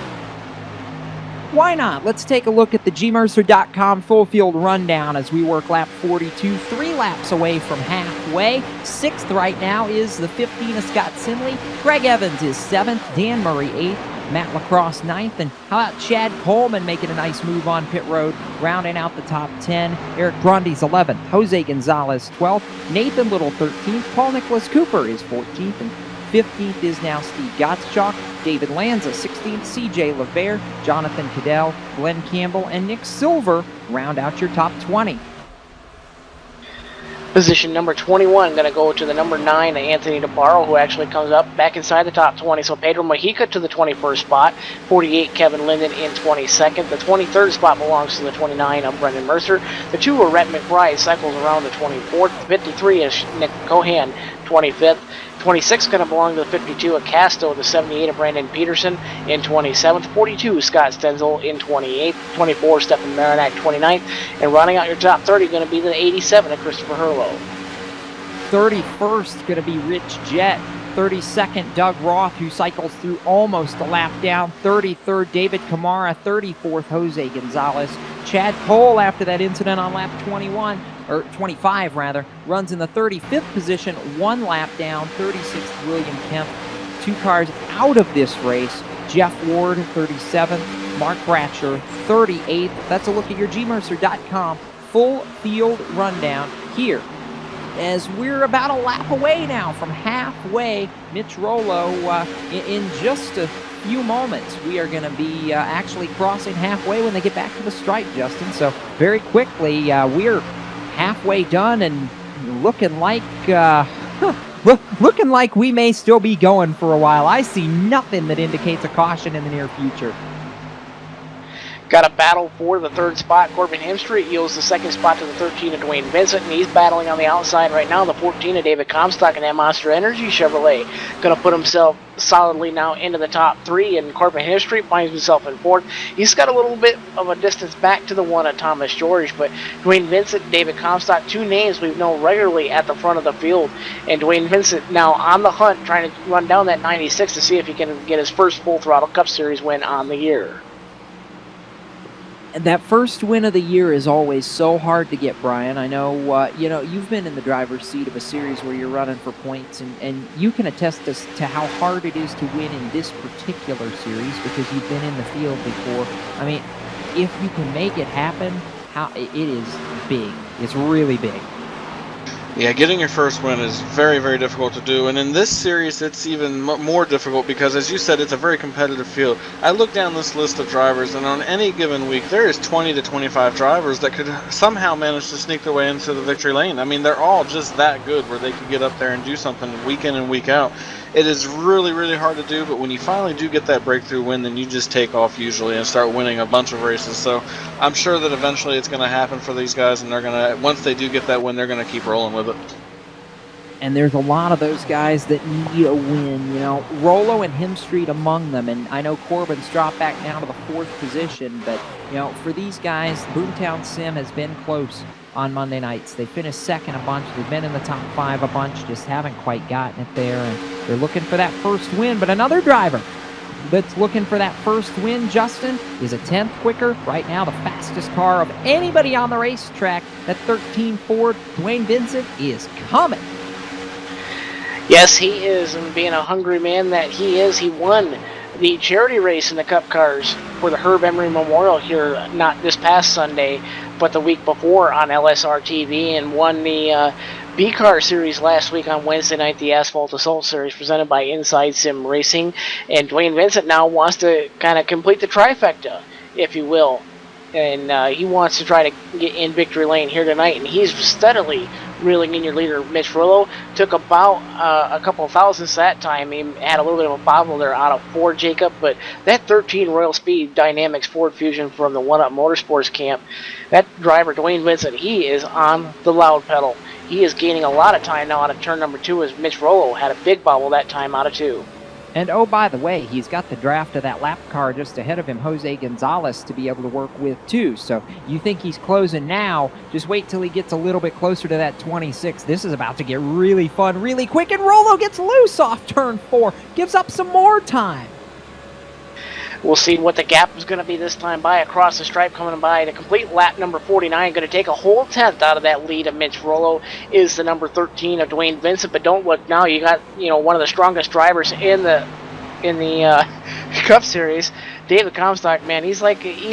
Why not? Let's take a look at the gmercer.com full field rundown as we work lap 42, 3 laps away from halfway. 6th right now is the 15 of Scott Simley. Greg Evans is 7th, Dan Murray 8th, Matt Lacrosse 9th, and how about Chad Coleman making a nice move on pit road, rounding out the top 10. Eric Grundy's 11th, Jose Gonzalez 12th, Nathan Little 13th, Paul Nicholas Cooper is 14th, and 15th is now Steve Gottschalk, David Lanza, 16th, CJ LeVere, Jonathan Cadell, Glenn Campbell, and Nick Silver round out your top 20. Position number 21 going to go to the number 9, Anthony DeBarro, who actually comes up back inside the top 20. So Pedro Mojica to the 21st spot, 48 Kevin Linden in 22nd. The 23rd spot belongs to the 29 of Brendan Mercer. The 2 are Rhett McBride, cycles around the 24th. 53 is Nick Cohan, 25th. 26 going to belong to the 52 of Casto, the 78 of Brandon Peterson in 27th, 42 Scott Stenzel in 28th, 24 Stephen Marinac 29th, and rounding out your top 30 going to be the 87 of Christopher Herlow. 31st going to be Rich Jett. 32nd, Doug Roth, who cycles through almost a lap down. 33rd, David Camara. 34th, Jose Gonzalez. Chad Cole, after that incident on lap 25 rather, runs in the 35th position, 1 lap down. 36th, William Kemp. 2 cars out of this race. Jeff Ward, 37th. Mark Bratcher, 38th. That's a look at your gmercer.com full field rundown here, as we're about a lap away now from halfway. Mitch Rollo, in just a few moments, we are going to be actually crossing halfway when they get back to the stripe, Justin. So very quickly, we're halfway done and looking like looking like we may still be going for a while. I see nothing that indicates a caution in the near future. Got a battle for the 3rd spot. Corbin Hemstreet yields the 2nd spot to the 13 of Dwayne Vincent, and he's battling on the outside right now. The 14 of David Comstock and that Monster Energy Chevrolet going to put himself solidly now into the top 3, and Corbin Hemstreet finds himself in 4th. He's got a little bit of a distance back to the 1 of Thomas George, but Dwayne Vincent, David Comstock, 2 names we've known regularly at the front of the field, and Dwayne Vincent now on the hunt trying to run down that 96 to see if he can get his first Full Throttle Cup Series win on the year. That first win of the year is always so hard to get, Brian. I know, you've been in the driver's seat of a series where you're running for points, and you can attest to how hard it is to win in this particular series because you've been in the field before. I mean, if you can make it happen, it is big. It's really big. Yeah, getting your first win is very, very difficult to do, and in this series it's even more difficult because, as you said, it's a very competitive field. I look down this list of drivers, and on any given week there is 20 to 25 drivers that could somehow manage to sneak their way into the victory lane. I mean, they're all just that good where they could get up there and do something week in and week out. It is really, really hard to do, but when you finally do get that breakthrough win, then you just take off usually and start winning a bunch of races. So I'm sure that eventually it's going to happen for these guys, and they're going to, once they do get that win, they're going to keep rolling with it. And there's a lot of those guys that need a win, Rollo and Hemstreet among them. And I know Corbin's dropped back down to the 4th position, but, for these guys, Boomtown Sim has been close on Monday nights. They finished 2nd a bunch. They've been in the top 5 a bunch, just haven't quite gotten it there. And they're looking for that first win. But another driver that's looking for that first win, Justin, is a 10th quicker. Right now, the fastest car of anybody on the racetrack, that 13 Ford, Dwayne Vincent, is coming. Yes, he is, and being a hungry man that he is, he won the charity race in the Cup Cars for the Herb Emery Memorial here, not this past Sunday, but the week before on LSRTV, and won the B-Car Series last week on Wednesday night, the Asphalt Assault Series presented by Inside Sim Racing. And Dwayne Vincent now wants to kind of complete the trifecta, if you will. And he wants to try to get in victory lane here tonight, and he's steadily reeling in your leader, Mitch Rillo. Took about a couple thousandths that time. He had a little bit of a bobble there out of Ford, Jacob, but that 13 Royal Speed Dynamics Ford Fusion from the One Up Motorsports camp, that driver, Dwayne Vincent, he is on the loud pedal. He is gaining a lot of time now out of turn number 2 as Mitch Rollo had a big bobble that time out of 2. And oh, by the way, he's got the draft of that lap car just ahead of him, Jose Gonzalez, to be able to work with too. So you think he's closing now, just wait till he gets a little bit closer to that 26. This is about to get really fun, really quick, and Rollo gets loose off turn 4, gives up some more time. We'll see what the gap is going to be this time by across the stripe coming by to complete lap number 49. Going to take a whole 10th out of that lead of Mitch Rollo is the number 13 of Dwayne Vincent. But don't look now, you got one of the strongest drivers in the Cup Series, David Comstock. Man, he's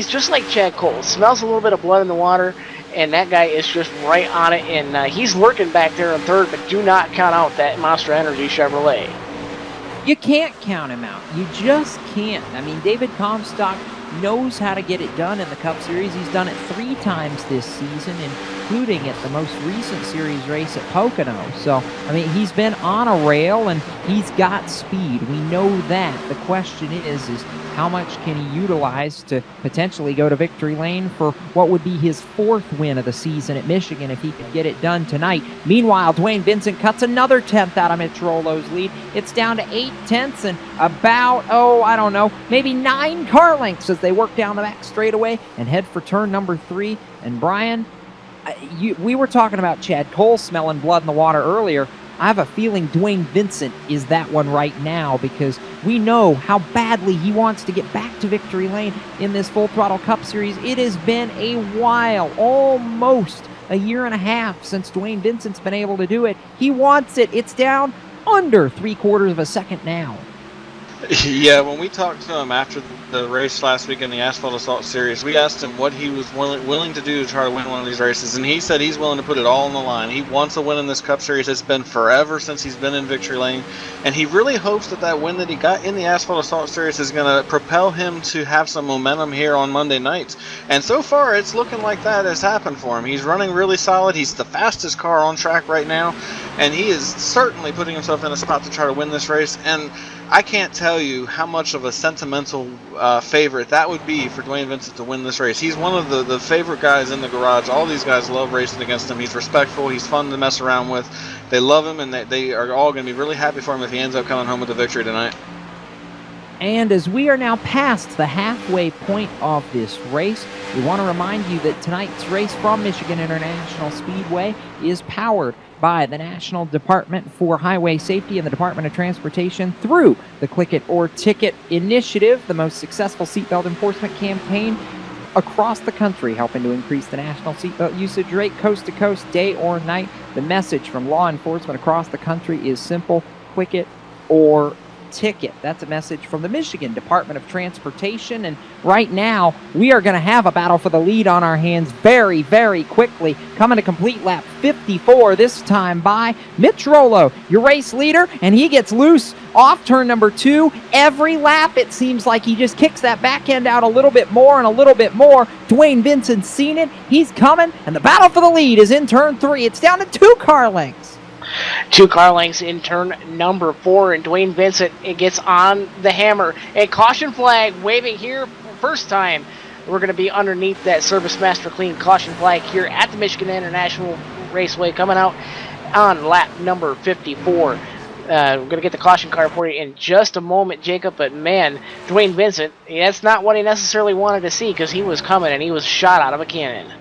just like Chad Cole. Smells a little bit of blood in the water, and that guy is just right on it. And he's lurking back there in 3rd, but do not count out that Monster Energy Chevrolet. You can't count him out. You just can't. I mean, David Comstock knows how to get it done in the Cup Series. He's done it 3 times this season, including at the most recent series race at Pocono. So, I mean, he's been on a rail, and he's got speed. We know that. The question is how much can he utilize to potentially go to victory lane for what would be his 4th win of the season at Michigan if he could get it done tonight. Meanwhile, Dwayne Vincent cuts another 10th out of Mitch Rollo's lead. It's down to 8 tenths and about, I don't know, maybe 9 car lengths as they work down the back straightaway and head for turn number 3. And Brian, we were talking about Chad Cole smelling blood in the water earlier. I have a feeling Dwayne Vincent is that one right now, because we know how badly he wants to get back to victory lane in this Full Throttle Cup Series. It has been a while, almost a year and a half since Dwayne Vincent's been able to do it. He wants it. It's down under 3/4 of a second now. Yeah, when we talked to him after the race last week in the Asphalt Assault Series, we asked him what he was willing to do to try to win one of these races, and he said he's willing to put it all on the line. He wants a win in this Cup Series. It's been forever since he's been in victory lane, and he really hopes that win that he got in the Asphalt Assault Series is going to propel him to have some momentum here on Monday nights. And so far, it's looking like that has happened for him. He's running really solid. He's the fastest car on track right now, and he is certainly putting himself in a spot to try to win this race. And I can't tell you how much of a sentimental favorite that would be for Dwayne Vincent to win this race. He's one of the favorite guys in the garage. All these guys love racing against him. He's respectful. He's fun to mess around with. They love him, and they are all going to be really happy for him if he ends up coming home with a victory tonight. And as we are now past the halfway point of this race, we want to remind you that tonight's race from Michigan International Speedway is powered by the National Department for Highway Safety and the Department of Transportation through the Click It or Ticket initiative, the most successful seatbelt enforcement campaign across the country, helping to increase the national seatbelt usage rate coast to coast, day or night. The message from law enforcement across the country is simple: click it or ticket. That's a message from the Michigan Department of Transportation. And right now, we are going to have a battle for the lead on our hands very, very quickly. Coming to complete lap 54 this time by Mitch Rollo, your race leader, and he gets loose off turn number 2. Every lap, it seems like he just kicks that back end out a little bit more and a little bit more. Dwayne Vincent's seen it. He's coming, and the battle for the lead is in turn 3. It's down to 2 car lengths. 2 car lengths in turn number 4, and Dwayne Vincent gets on the hammer. And caution flag waving here first time. We're going to be underneath that Service Master Clean caution flag here at the Michigan International Raceway, coming out on lap number 54. We're going to get the caution car for you in just a moment, Jacob. But man, Dwayne Vincent, that's not what he necessarily wanted to see, because he was coming and he was shot out of a cannon.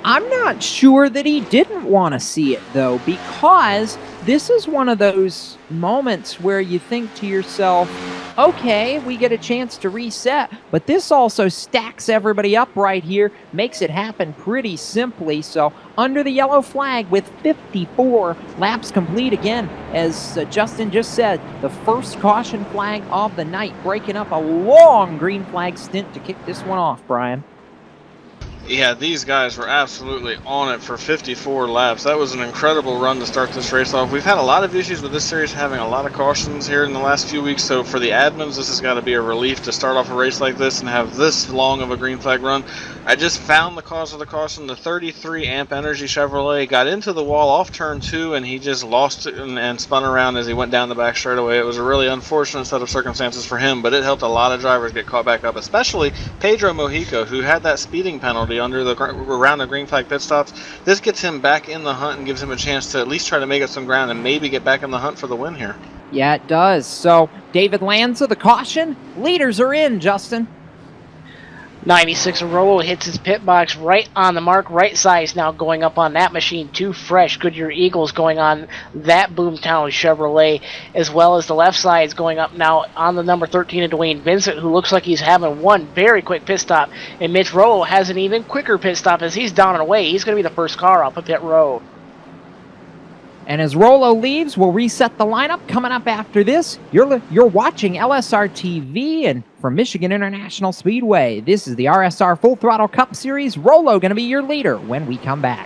I'm not sure that he didn't want to see it, though, because this is one of those moments where you think to yourself, okay, we get a chance to reset, but this also stacks everybody up right here, makes it happen pretty simply. So under the yellow flag with 54 laps complete again, as Justin just said, the first caution flag of the night, breaking up a long green flag stint to kick this one off, Brian. Yeah, these guys were absolutely on it for 54 laps. That was an incredible run to start this race off. We've had a lot of issues with this series having a lot of cautions here in the last few weeks, so for the admins, this has got to be a relief to start off a race like this and have this long of a green flag run. I just found the cause of the caution. The 33 amp Energy Chevrolet got into the wall off turn 2, and he just lost it and spun around as he went down the back straightaway. It was a really unfortunate set of circumstances for him, but it helped a lot of drivers get caught back up, especially Pedro Mojica, who had that speeding penalty around the green flag pit stops. This gets him back in the hunt and gives him a chance to at least try to make up some ground and maybe get back in the hunt for the win here. Yeah, it does. So David Lanza, the caution. Leaders are in, Justin. 96 Rollo hits his pit box right on the mark. Right size now going up on that machine. 2 fresh Goodyear Eagles going on that Boomtown Chevrolet, as well as the left side's going up now on the number 13 of Dwayne Vincent, who looks like he's having one very quick pit stop. And Mitch Rollo has an even quicker pit stop as he's down and away. He's going to be the first car off of pit road. And as Rollo leaves, we'll reset the lineup. Coming up after this, you're watching LSRTV, and from Michigan International Speedway, this is the RSR Full Throttle Cup Series. Rollo going to be your leader when we come back.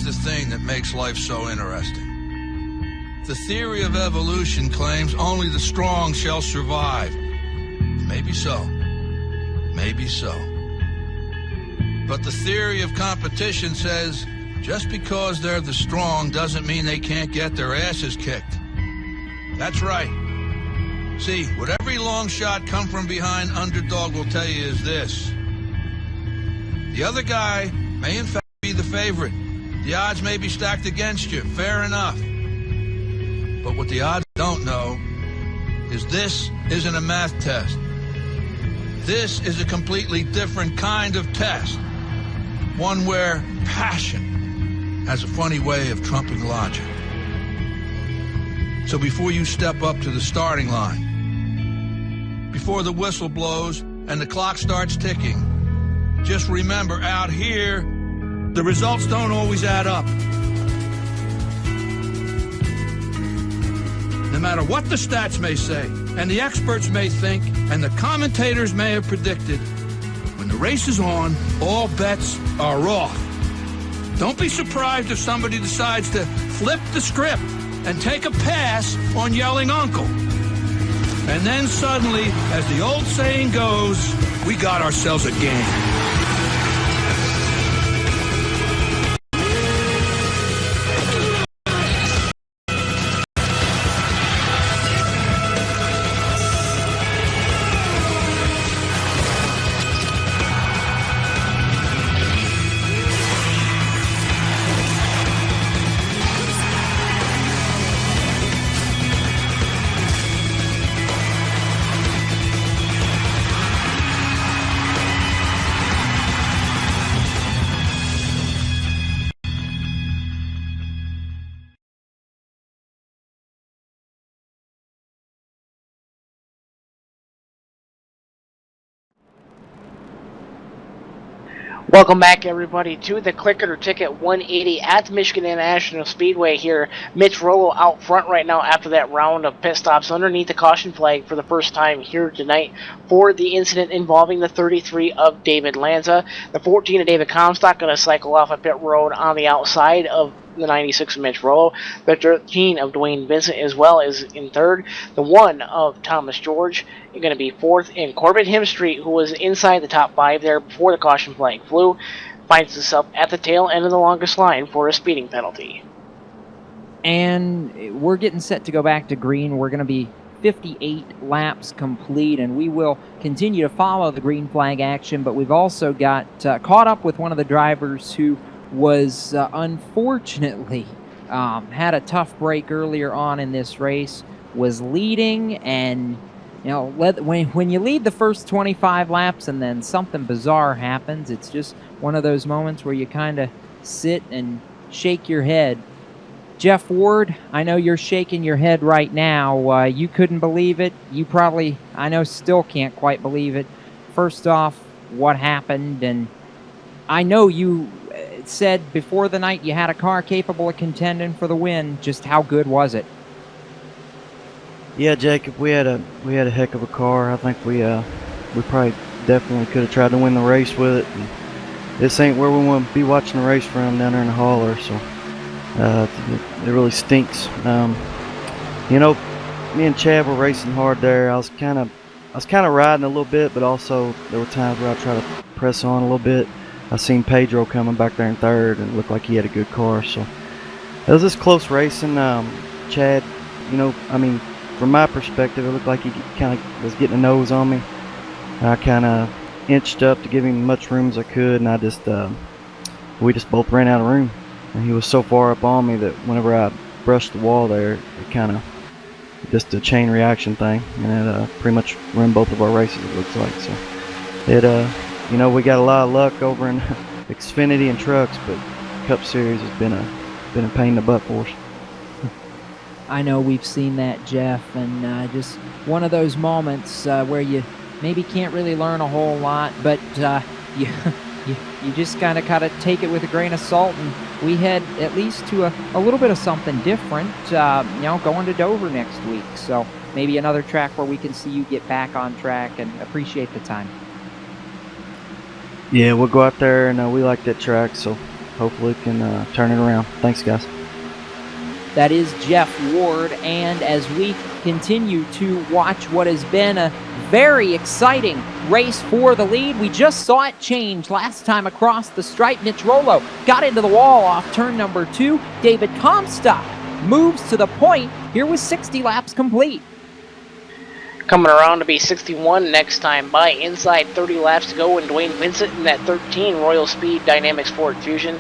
the thing that makes life so interesting. The theory of evolution claims only the strong shall survive. Maybe so. Maybe so. But the theory of competition says just because they're the strong doesn't mean they can't get their asses kicked. That's right. See, what every long shot come from behind underdog will tell you is this. The other guy may in fact be the favorite. The odds may be stacked against you, fair enough. But what the odds don't know is this isn't a math test. This is a completely different kind of test. One where passion has a funny way of trumping logic. So before you step up to the starting line, before the whistle blows and the clock starts ticking, just remember, out here, the results don't always add up. No matter what the stats may say, and the experts may think, and the commentators may have predicted, when the race is on, all bets are off. Don't be surprised if somebody decides to flip the script and take a pass on yelling uncle. And then suddenly, as the old saying goes, we got ourselves a game. Welcome back, everybody, to the Click It or Ticket 180 at the Michigan International Speedway here. Mitch Rollo out front right now after that round of pit stops underneath the caution flag for the first time here tonight for the incident involving the 33 of David Lanza. The 14 of David Comstock going to cycle off a pit road on the outside of the 96 of Mitch Rollo. The 13 of Dwayne Vincent as well is in third. The 1 of Thomas George is going to be fourth. And Corbett Hemstreet, who was inside the top 5 there before the caution flag flew, finds himself at the tail end of the longest line for a speeding penalty. And we're getting set to go back to green. We're going to be 58 laps complete, and we will continue to follow the green flag action, but we've also got caught up with one of the drivers who was unfortunately had a tough break earlier on in this race, was leading, and you know, when you lead the first 25 laps and then something bizarre happens, it's just one of those moments where you kind of sit and shake your head. Jeff Ward, I know you're shaking your head right now. You couldn't believe it. You probably, I know, still can't quite believe it. First off, what happened? And I know you said before the night you had a car capable of contending for the win. Just how good was it? Yeah, Jacob, we had a heck of a car. I think we probably definitely could have tried to win the race with it. And this ain't where we want to be watching the race from, down there in the hauler. So it really stinks. You know, me and Chad were racing hard there. I was kind of riding a little bit, but also there were times where I tried to press on a little bit. I seen Pedro coming back there in third, and it looked like he had a good car. So it was just close racing. Chad, you know, I mean, from my perspective, it looked like he kind of was getting a nose on me. I kind of inched up to give him as much room as I could, and we just both ran out of room. And he was so far up on me that whenever I brushed the wall there, it kind of just a chain reaction thing, and it pretty much ruined both of our races, it looks like. So it, you know, we got a lot of luck over in Xfinity and trucks, but Cup Series has been a pain in the butt for us. I know we've seen that, Jeff, and just one of those moments where you maybe can't really learn a whole lot, but you just kind of take it with a grain of salt, and we head at least to a little bit of something different, you know, going to Dover next week. So maybe another track where we can see you get back on track, and appreciate the time. Yeah, we'll go out there, and we like that track, so hopefully we can turn it around. Thanks, guys. That is Jeff Ward, and as we continue to watch what has been a very exciting race for the lead, we just saw it change last time across the stripe. Mitch Rollo got into the wall off turn number 2. David Comstock moves to the point here with 60 laps complete. Coming around to be 61 next time by, inside 30 laps to go, and Dwayne Vincent in that 13 Royal Speed Dynamics Ford Fusion.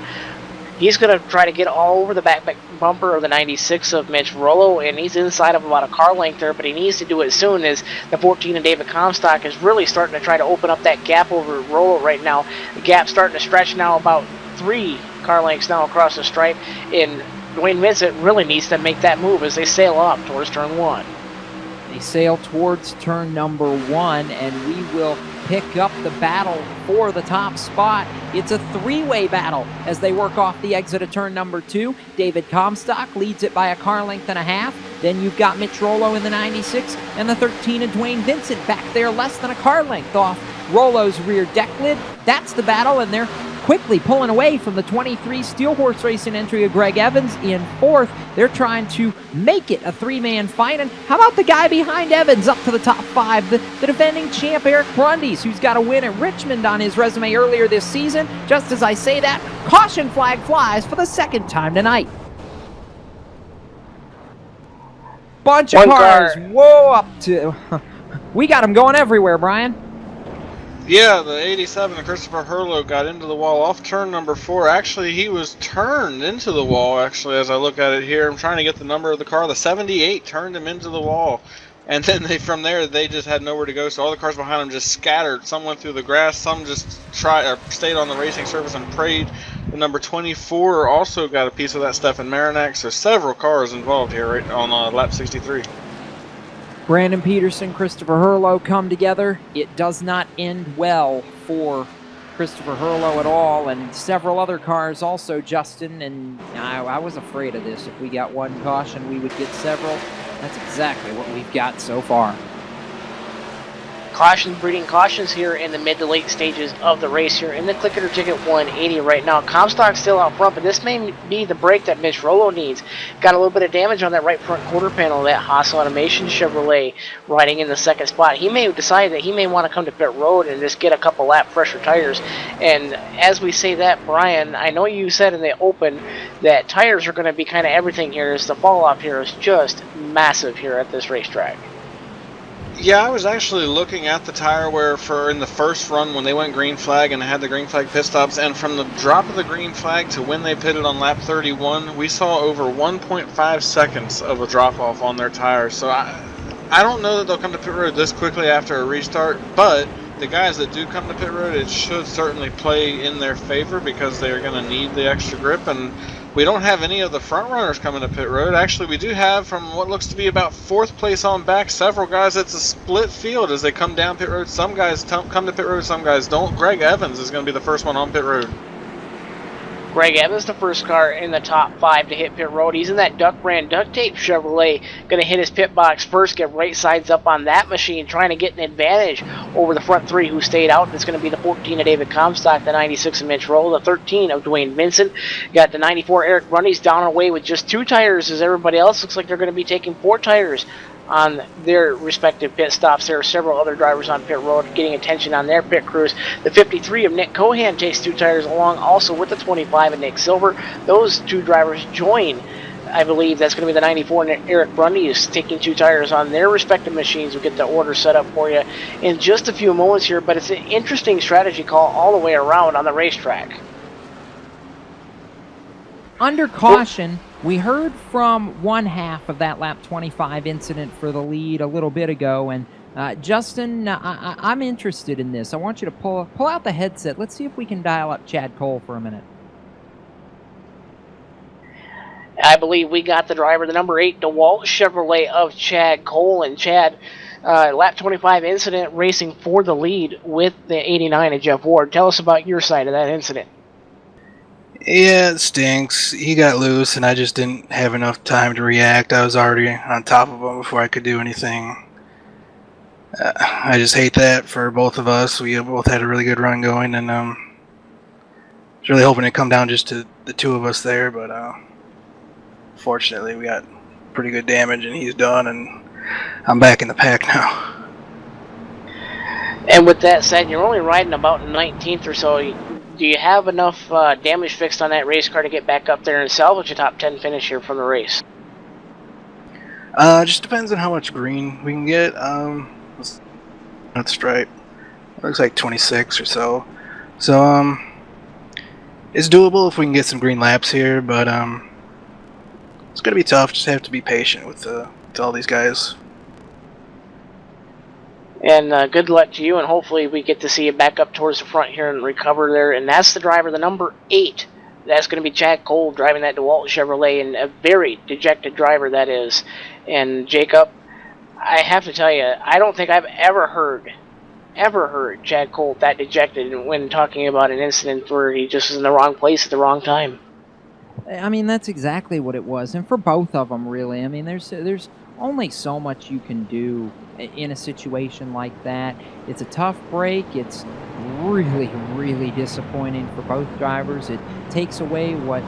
He's going to try to get all over the back bumper of the 96 of Mitch Rollo, and he's inside of about a car length there, but he needs to do it soon, as the 14 of David Comstock is really starting to try to open up that gap over Rollo right now. The gap's starting to stretch now about 3 car lengths now across the stripe, and Dwayne Vincent really needs to make that move as they sail off towards turn 1. They sail towards turn number 1, and we will pick up the battle for the top spot. It's a 3-way battle as they work off the exit of turn number 2. David Comstock leads it by a car length and a half. Then you've got Mitch Rollo in the 96 and the 13 of Dwayne Vincent back there less than a car length off Rollo's rear deck lid. That's the battle, and they're quickly pulling away from the 23 Steel Horse Racing entry of Greg Evans in 4th. They're trying to make it a 3-man fight. And how about the guy behind Evans up to the top 5, the defending champ Eric Brundys, who's got a win at Richmond on his resume earlier this season. Just as I say that, caution flag flies for the 2nd time tonight. Bunch of cars. Whoa, up to... We got them going everywhere, Brian. Yeah, the 87 of Christopher Hurlow got into the wall off turn number 4. Actually, he was turned into the wall, actually, as I look at it here. I'm trying to get the number of the car. The 78 turned him into the wall. And then from there, they just had nowhere to go. So all the cars behind them just scattered. Some went through the grass. Some just stayed on the racing surface and prayed. The number 24 also got a piece of that stuff in Marinac. So several cars involved here right on lap 63. Brandon Peterson, Christopher Hurlow come together. It does not end well for Christopher Hurlow at all, and several other cars also, Justin, and I was afraid of this. If we got one caution, we would get several. That's exactly what we've got so far. Cautions breeding cautions here in the mid to late stages of the race here in the Click It or Ticket 180 right now. Comstock's still out front, but this may be the break that Mitch Rollo needs. Got a little bit of damage on that right front quarter panel of that Haas Automation Chevrolet riding in the 2nd spot. He may decide that he may want to come to pit road and just get a couple lap fresher tires. And as we say that, Brian, I know you said in the open that tires are going to be kind of everything here, as the fall off here is just massive here at this racetrack. Yeah, I was actually looking at the tire wear for in the first run when they went green flag and had the green flag pit stops, and from the drop of the green flag to when they pitted on lap 31, we saw over 1.5 seconds of a drop off on their tires. So I don't know that they'll come to pit road this quickly after a restart, but the guys that do come to pit road, it should certainly play in their favor because they're going to need the extra grip. And we don't have any of the front runners coming to pit road. Actually, we do have, from what looks to be about 4th place on back, several guys. It's a split field as they come down pit road. Some guys come to pit road, some guys don't. Greg Evans is going to be the first one on pit road. Greg Evans, the first car in the top 5 to hit pit road. He's in that Duck Brand Duct Tape Chevrolet. Going to hit his pit box first, get right sides up on that machine, trying to get an advantage over the front 3 who stayed out. It's going to be the 14 of David Comstock, the 96 of Mitch Rollo, the 13 of Dwayne Vincent. Got the 94 Eric Brundys down and away with just 2 tires, as everybody else looks like they're going to be taking 4 tires on their respective pit stops. There are several other drivers on pit road getting attention on their pit crews. The 53 of Nick Cohan takes 2 tires along, also with the 25 of Nick Silver. Those 2 drivers join. I believe that's going to be the 94 and Eric Brundys is taking 2 tires on their respective machines. We'll get the order set up for you in just a few moments here, but it's an interesting strategy call all the way around on the racetrack. Under caution, we heard from one half of that lap 25 incident for the lead a little bit ago, and Justin, I'm interested in this. I want you to pull out the headset. Let's see if we can dial up Chad Cole for a minute. I believe we got the driver, the number 8 DeWalt Chevrolet of Chad Cole, and Chad, lap 25 incident, racing for the lead with the 89 of Jeff Ward. Tell us about your side of that incident. Yeah, it stinks. He got loose, and I just didn't have enough time to react. I was already on top of him before I could do anything. I just hate that for both of us. We both had a really good run going, and was really hoping to come down just to the two of us there, but fortunately we got pretty good damage and he's done, and I'm back in the pack now. And with that said, you're only riding about 19th or so. Do you have enough damage fixed on that race car to get back up there and salvage a top 10 finish here from the race? Just depends on how much green we can get. That stripe looks like 26 or so. So it's doable if we can get some green laps here, but it's gonna be tough. Just have to be patient with all these guys. And good luck to you, and hopefully we get to see you back up towards the front here and recover there. And that's the driver, the number 8. That's going to be Chad Cole driving that DeWalt Chevrolet, and a very dejected driver that is. And Jacob, I have to tell you, I don't think I've ever heard Chad Cole that dejected when talking about an incident where he just was in the wrong place at the wrong time. I mean, that's exactly what it was, and for both of them, really. I mean, there's only so much you can do in a situation like that. It's a tough break. It's really, really disappointing for both drivers. It takes away what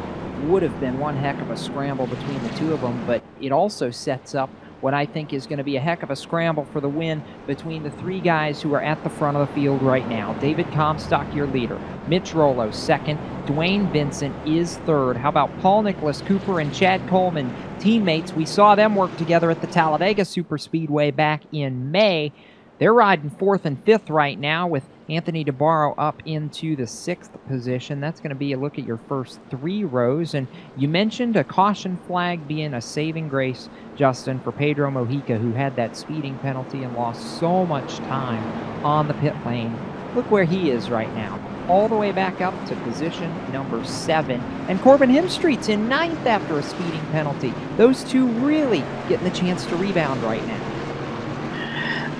would have been one heck of a scramble between the two of them, but it also sets up what I think is going to be a heck of a scramble for the win between the 3 guys who are at the front of the field right now. David Comstock, your leader. Mitch Rollo, second. Dwayne Vincent is third. How about Paul Nicholas Cooper and Chad Coleman, teammates? We saw them work together at the Talladega Superspeedway back in May. They're riding 4th and 5th right now, with Anthony DeBarro up into the 6th position. That's going to be a look at your first 3 rows. And you mentioned a caution flag being a saving grace, Justin, for Pedro Mojica, who had that speeding penalty and lost so much time on the pit lane. Look where he is right now, all the way back up to position number 7. And Corbin Hemstreet's in 9th after a speeding penalty. Those two really getting the chance to rebound right now.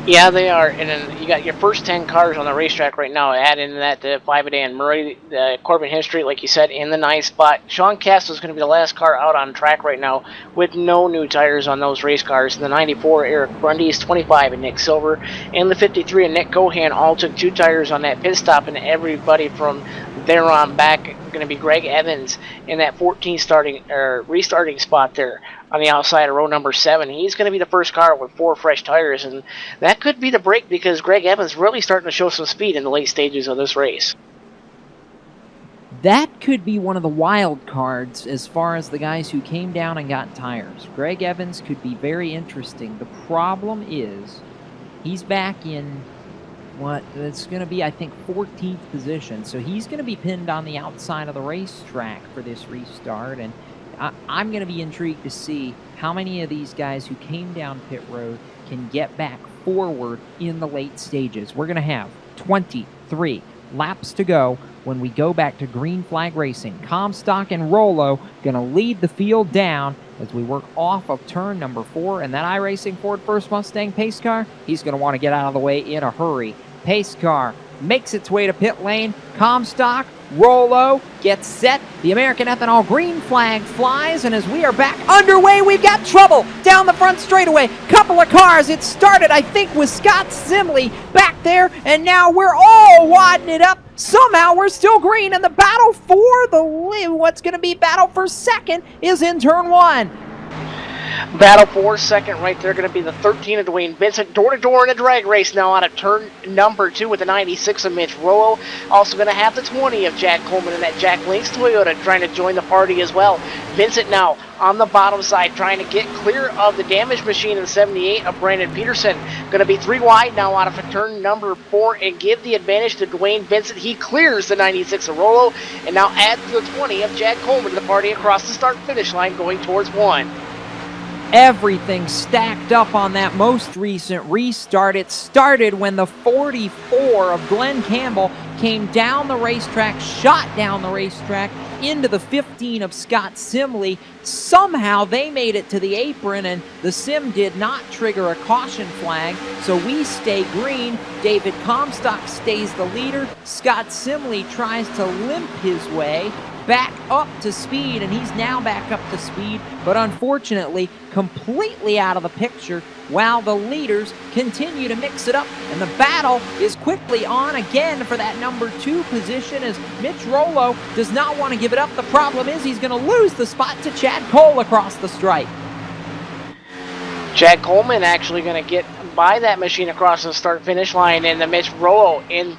Yeah, they are. And then you got your first 10 cars on the racetrack right now. Add into that the 5 a Dan Murray, Corbin Hemstreet, like you said, in the 9th spot. Sean Castle's is going to be the last car out on track right now with no new tires on those race cars. And the 94, Eric Grundy's 25, and Nick Silver. And the 53 and Nick Cohan all took 2 tires on that pit stop. And everybody from there on back going to be Greg Evans in that 14 restarting spot there on the outside of row number 7. He's going to be the first car with 4 fresh tires, and that could be the break because Greg Evans really starting to show some speed in the late stages of this race. That could be one of the wild cards as far as the guys who came down and got tires. Greg Evans could be very interesting. The problem is he's back in it's going to be, I think, 14th position, so he's going to be pinned on the outside of the racetrack for this restart, and I'm going to be intrigued to see how many of these guys who came down pit road can get back forward in the late stages. We're going to have 23 laps to go when we go back to green flag racing. Comstock and Rollo going to lead the field down as we work off of turn number 4, and that iRacing Ford First Mustang pace car, he's going to want to get out of the way in a hurry. Pace car makes its way to pit lane. Comstock, Rollo gets set. The American Ethanol green flag flies, and as we are back underway, we've got trouble down the front straightaway. Couple of cars. It started, I think, with Scott Simley back there, and now we're all wadding it up. Somehow we're still green, and the battle for what's going to be battle for second is in turn 1. Battle for second right there, going to be the 13 of Dwayne Vincent, door-to-door in a drag race now out of turn number 2 with the 96 of Mitch Rollo. Also going to have the 20 of Jack Coleman and that Jack Links Toyota trying to join the party as well. Vincent now on the bottom side trying to get clear of the damage machine in the 78 of Brandon Peterson. Going to be 3 wide now out of turn number 4 and give the advantage to Dwayne Vincent. He clears the 96 of Rollo and now adds the 20 of Jack Coleman to the party across the start-finish line going towards 1. Everything stacked up on that most recent restart. It started when the 44 of Glenn Campbell came down the racetrack, shot down the racetrack into the 15 of Scott Simley. Somehow they made it to the apron, and the sim did not trigger a caution flag, so we stay green. David Comstock stays the leader. Scott Simley tries to limp his way back up to speed, and he's now back up to speed, but unfortunately completely out of the picture while the leaders continue to mix it up, and the battle is quickly on again for that number 2 position as Mitch Rollo does not want to give it up. The problem is he's going to lose the spot to Chad Cole across the stripe. Chad Coleman actually going to get by that machine across the start-finish line, and the Mitch Rollo in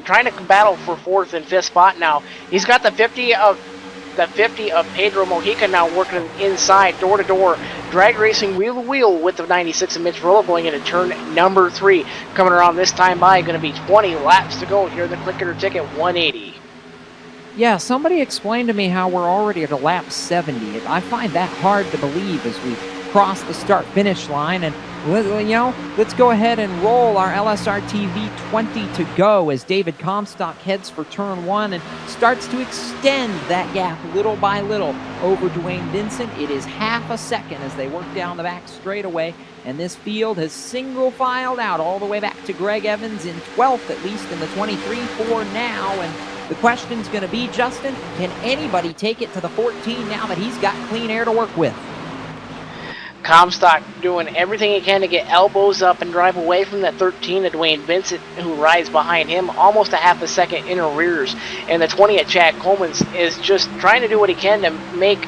trying to battle for 4th and 5th spot now. He's got the 50 of Pedro Mojica now working inside, door-to-door, drag racing wheel-to-wheel with the 96 of Mitch Rollo going into turn number 3. Coming around this time by, going to be 20 laps to go here in the Click It or Ticket 180. Yeah, somebody explained to me how we're already at a lap 70. I find that hard to believe as we cross the start-finish line, and let's go ahead and roll our LSRTV 20 to go as David Comstock heads for turn 1 and starts to extend that gap little by little over Dwayne Vincent. It is half a second as they work down the back straightaway, and this field has single filed out all the way back to Greg Evans in 12th, at least in the 23 for now. And the question's going to be, Justin, can anybody take it to the 14 now that he's got clean air to work with? Comstock doing everything he can to get elbows up and drive away from that 13 of Dwayne Vincent, who rides behind him almost a half a second in arrears. And the 20 at Chad Coleman is just trying to do what he can to make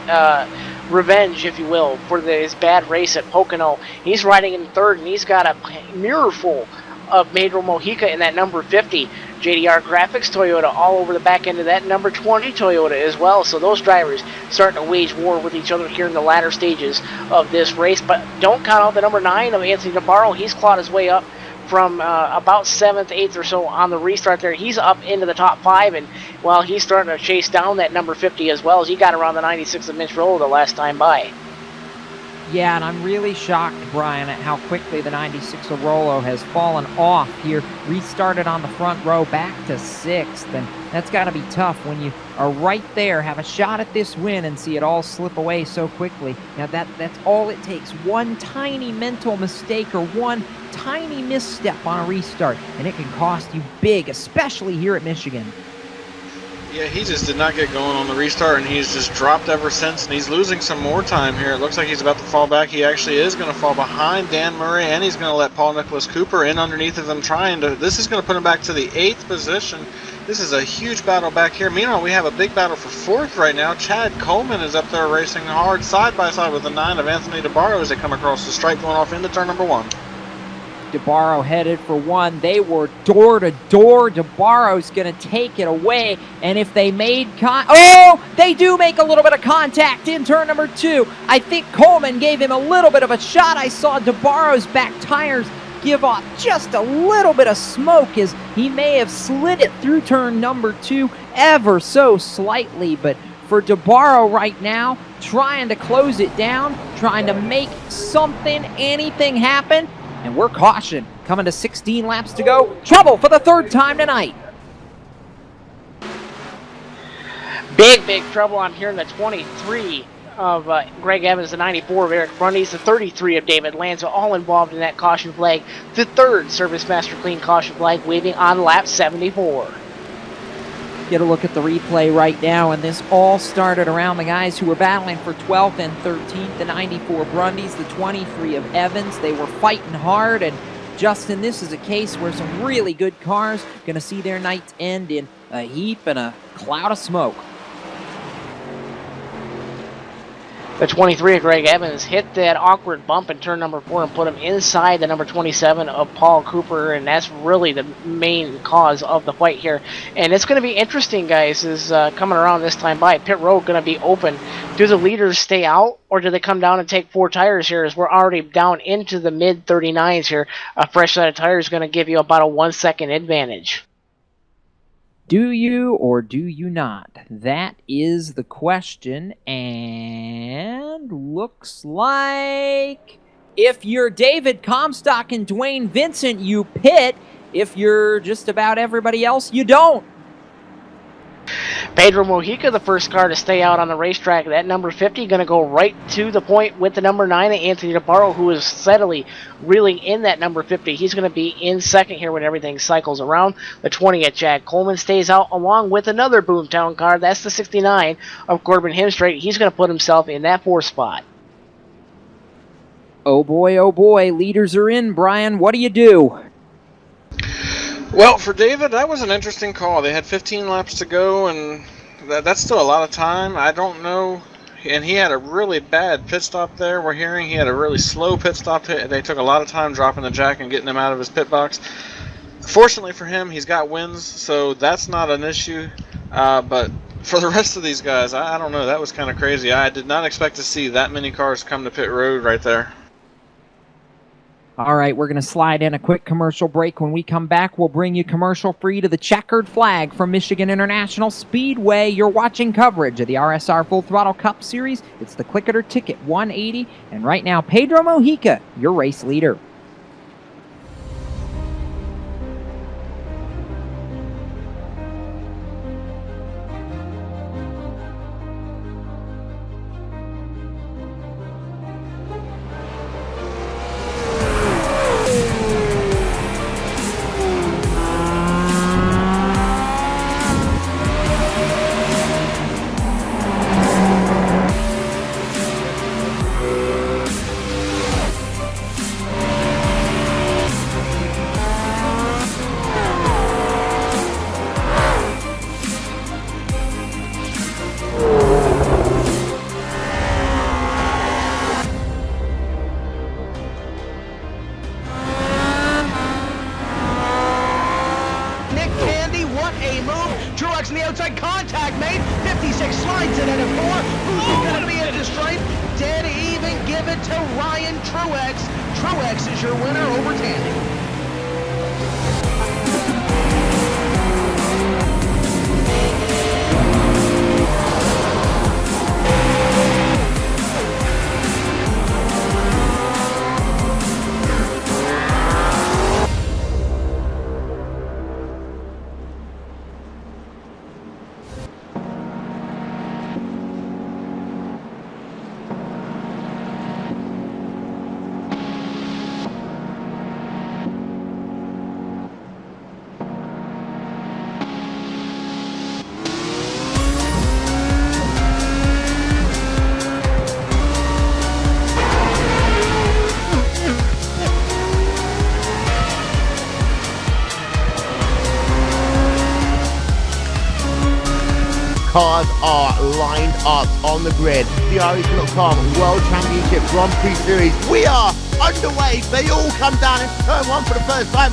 revenge, if you will, for his bad race at Pocono. He's riding in 3rd, and he's got a mirror full of Pedro Mojica in that number 50. JDR Graphics Toyota all over the back end of that number 20 Toyota as well. So those drivers starting to wage war with each other here in the latter stages of this race. But don't count out the number 9 of Anthony DeBarro. He's clawed his way up from about 7th, 8th or so on the restart there. He's up into the top 5, and while he's starting to chase down that number 50 as well, as he got around the 96 of Mitch Rollo the last time by. Yeah, and I'm really shocked, Brian, at how quickly the 96 of Rollo has fallen off here. Restarted on the front row, back to 6th, and that's got to be tough when you are right there, have a shot at this win, and see it all slip away so quickly. Now, that's all it takes. One tiny mental mistake or one tiny misstep on a restart, and it can cost you big, especially here at Michigan. Yeah, he just did not get going on the restart, and he's just dropped ever since, and he's losing some more time here. It looks like he's about to fall back. He actually is going to fall behind Dan Murray, and he's going to let Paul Nicholas Cooper in underneath of them trying to... This is going to put him back to the 8th position. This is a huge battle back here. Meanwhile, we have a big battle for 4th right now. Chad Coleman is up there racing hard side by side with the 9 of Anthony DeBarro as they come across the stripe going off into turn number 1. DeBarro headed for 1. They were door to door. DeBarro's going to take it away. And if they made they do make a little bit of contact in turn number 2. I think Coleman gave him a little bit of a shot. I saw DeBarro's back tires give off just a little bit of smoke as he may have slid it through turn number 2 ever so slightly. But for DeBarro right now, trying to close it down, trying to make anything happen. And we're caution, coming to 16 laps to go. Trouble for the 3rd time tonight. Big trouble. I'm hearing the 23 of Greg Evans, the 94 of Eric Brundys, the 33 of David Lanza, all involved in that caution flag. The 3rd Service Master Clean caution flag waving on lap 74. Get a look at the replay right now, and this all started around the guys who were battling for 12th and 13th, the 94 Brundys, the 23 of Evans. They were fighting hard, and Justin, this is a case where some really good cars going to see their nights end in a heap and a cloud of smoke. The 23 of Greg Evans hit that awkward bump in turn number 4 and put him inside the number 27 of Paul Cooper, and that's really the main cause of the fight here. And it's going to be interesting, guys, is coming around this time by. Pit road going to be open. Do the leaders stay out, or do they come down and take 4 tires here, as we're already down into the mid-39s here? A fresh set of tires is going to give you about a 1-second advantage. Do you or do you not? That is the question, and looks like if you're David Comstock and Dwayne Vincent, you pit. If you're just about everybody else, you don't. Pedro Mojica, the first car to stay out on the racetrack. That number 50 going to go right to the point with the number 9, Anthony DeParo, who is steadily reeling in that number 50. He's going to be in second here when everything cycles around. The 20 at Jack Coleman stays out along with another Boomtown car. That's the 69 of Corbin Hemstrait. He's going to put himself in that 4th spot. Oh boy, leaders are in, Brian. What do you do? Well, for David, that was an interesting call. They had 15 laps to go, and that's still a lot of time. I don't know. And he had a really bad pit stop there. We're hearing he had a really slow pit stop. They took a lot of time dropping the jack and getting him out of his pit box. Fortunately for him, he's got wins, so that's not an issue. But for the rest of these guys, I don't know. That was kind of crazy. I did not expect to see that many cars come to pit road right there. All right, we're going to slide in a quick commercial break. When we come back, we'll bring you commercial-free to the checkered flag from Michigan International Speedway. You're watching coverage of the RSR Full Throttle Cup Series. It's the Click It or Ticket 180. And right now, Pedro Mojica, your race leader. in the outside, contact made, 56 slides it into 4, who's going to be at the stripe, dead even, give it to Ryan Truex. Truex is your winner over Tandy. Cars are lined up on the grid. The RSR.com World Championship Grand Prix Series. We are underway. They all come down into turn 1 for the first time.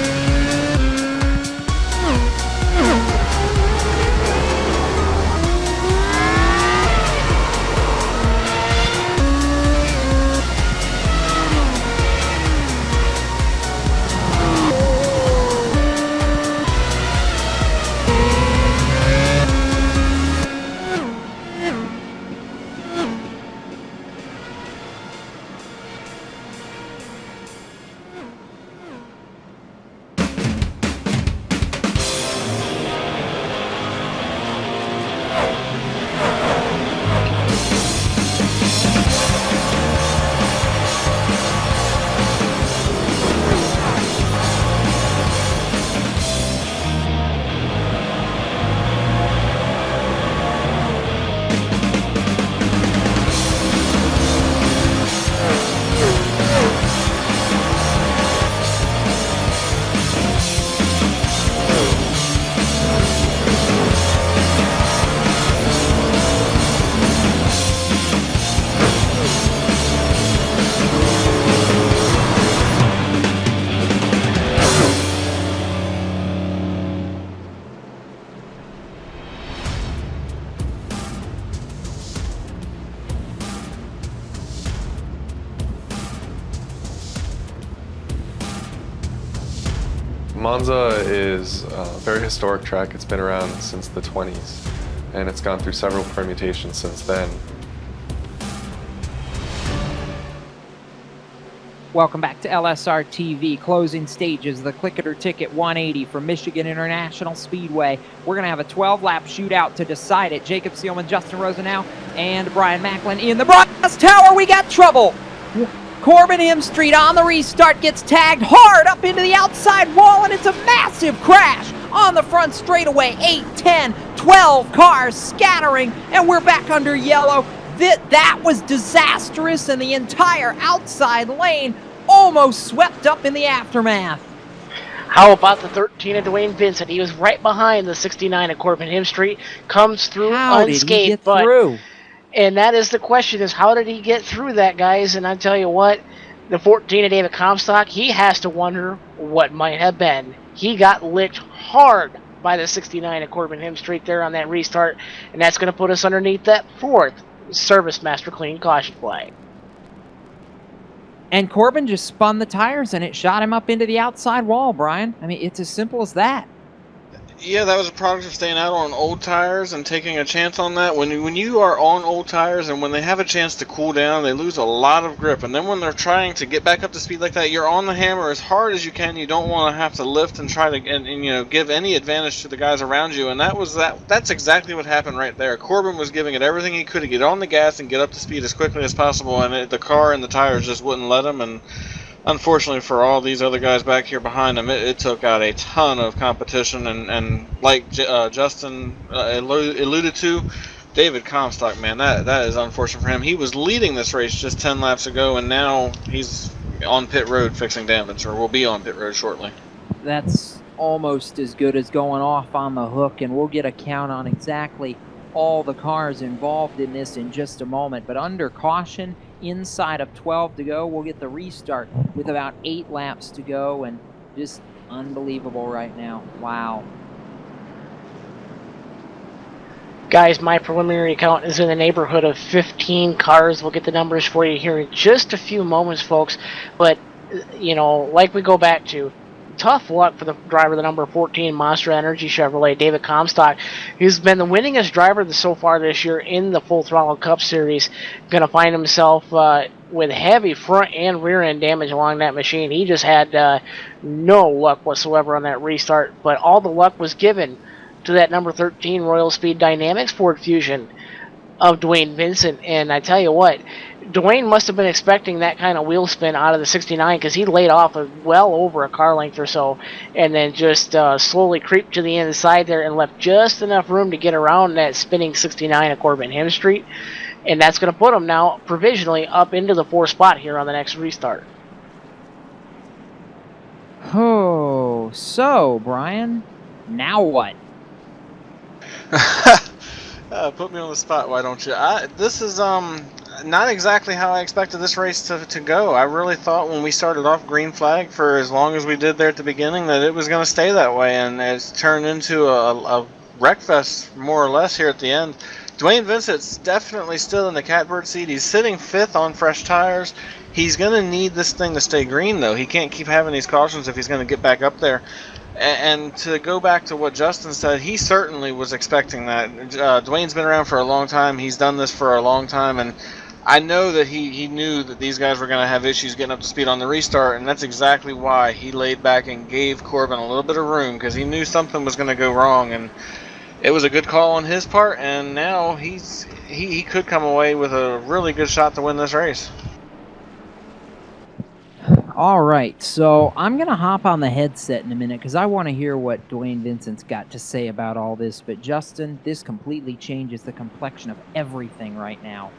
Monza is a very historic track. It's been around since the 20s, and it's gone through several permutations since then. Welcome back to LSRTV. Closing stages, the Click It or Ticket 180 from Michigan International Speedway. We're going to have a 12-lap shootout to decide it. Jacob Seelman, Justin Rosenau, and Brian Macklin in the broadcast tower. We got trouble. Corbin Hemstreet on the restart gets tagged hard up into the outside wall, and it's a massive crash on the front straightaway. 8, 10, 12 cars scattering, and we're back under yellow. That was disastrous, and the entire outside lane almost swept up in the aftermath. How about the 13 of Dwayne Vincent? He was right behind the 69 of Corbin Hemstreet, comes through How unscathed. did he get through? And that is the question, is how did he get through that, guys? And I tell you what, the 14 of David Comstock, he has to wonder what might have been. He got licked hard by the 69 of Corbin Hemstreet there on that restart, and that's going to put us underneath that 4th Service Master Clean caution flag. And Corbin just spun the tires and it shot him up into the outside wall, Brian. I mean, it's as simple as that. Yeah, that was a product of staying out on old tires and taking a chance on that. When you are on old tires and when they have a chance to cool down, they lose a lot of grip. And then when they're trying to get back up to speed like that, you're on the hammer as hard as you can. You don't want to have to lift and try to and give any advantage to the guys around you. And that's exactly what happened right there. Corbin was giving it everything he could to get on the gas and get up to speed as quickly as possible, and the car and the tires just wouldn't let him. And unfortunately for all these other guys back here behind him, it took out a ton of competition, and like Justin alluded to, David Comstock, man, that is unfortunate for him. He was leading this race just 10 laps ago, and now he's on pit road fixing damage, or will be on pit road shortly. That's almost as good as going off on the hook, and we'll get a count on exactly all the cars involved in this in just a moment. But under caution, inside of 12 to go, we'll get the restart with about 8 laps to go, and just unbelievable right now. Wow. Guys, my preliminary count is in the neighborhood of 15 cars. We'll get the numbers for you here in just a few moments, folks. But, like we go back to, tough luck for the driver, the number 14 Monster Energy Chevrolet, David Comstock. He's been the winningest driver so far this year in the Full Throttle Cup Series. Going to find himself with heavy front and rear end damage along that machine. He just had no luck whatsoever on that restart, but all the luck was given to that number 13 Royal Speed Dynamics Ford Fusion of Dwayne Vincent. And I tell you what, Dwayne must have been expecting that kind of wheel spin out of the 69, because he laid off well over a car length or so, and then just slowly creeped to the inside there and left just enough room to get around that spinning 69 of Corbin Hemstreet. And that's going to put him now provisionally up into the 4th spot here on the next restart. Oh, so, Brian, now what? Put me on the spot, why don't you? This is not exactly how I expected this race to go. I really thought when we started off green flag for as long as we did there at the beginning that it was going to stay that way, and it's turned into a wreck fest more or less here at the end. Dwayne Vincent's definitely still in the catbird seat. He's sitting 5th on fresh tires. He's going to need this thing to stay green, though. He can't keep having these cautions if he's going to get back up there. And to go back to what Justin said, he certainly was expecting that. Dwayne's been around for a long time. He's done this for a long time, and I know that he knew that these guys were going to have issues getting up to speed on the restart, and that's exactly why he laid back and gave Corbin a little bit of room, because he knew something was going to go wrong, and it was a good call on his part, and now he could come away with a really good shot to win this race. All right, so I'm going to hop on the headset in a minute because I want to hear what Dwayne Vincent's got to say about all this. But Justin, this completely changes the complexion of everything right now.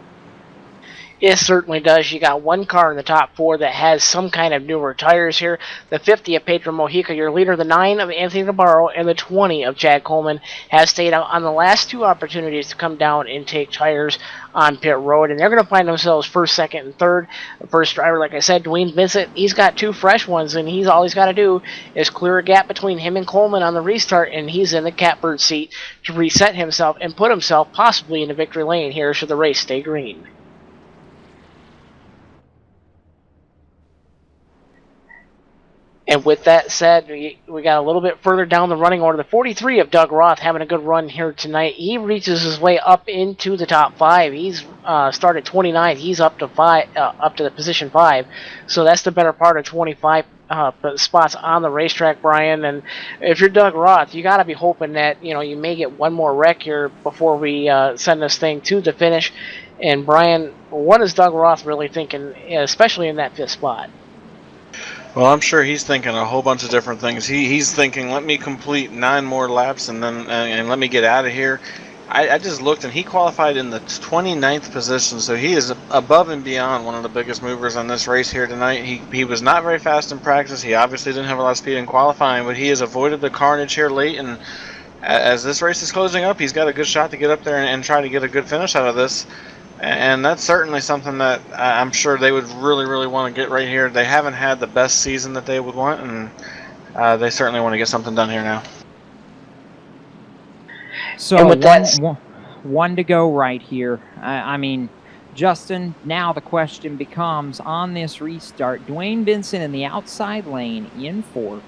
It certainly does. You got one car in the top 4 that has some kind of newer tires here. The 50 of Pedro Mojica, your leader, the 9 of Anthony Navarro, and the 20 of Chad Coleman has stayed out on the last 2 opportunities to come down and take tires on pit road. And they're going to find themselves 1st, 2nd, and 3rd. The first driver, like I said, Dwayne Vincent, he's got 2 fresh ones, and all he's got to do is clear a gap between him and Coleman on the restart, and he's in the catbird seat to reset himself and put himself possibly in the victory lane here should the race stay green. And with that said, we got a little bit further down the running order. The 43 of Doug Roth having a good run here tonight. He reaches his way up into the top 5. He's started 29th. He's up to the position 5. So that's the better part of 25 spots on the racetrack, Brian. And if you're Doug Roth, you got to be hoping that you may get one more wreck here before we send this thing to the finish. And Brian, what is Doug Roth really thinking, especially in that 5th spot? Well, I'm sure he's thinking a whole bunch of different things. He's thinking, let me complete 9 more laps and then and let me get out of here. I just looked, and he qualified in the 29th position, so he is above and beyond one of the biggest movers on this race here tonight. He was not very fast in practice. He obviously didn't have a lot of speed in qualifying, but he has avoided the carnage here late, and as this race is closing up, he's got a good shot to get up there and try to get a good finish out of this. And that's certainly something that I'm sure they would really, really want to get right here. They haven't had the best season that they would want, and they certainly want to get something done here now. So one to go right here. I mean, Justin, now the question becomes, on this restart, Dwayne Vincent in the outside lane in 4th.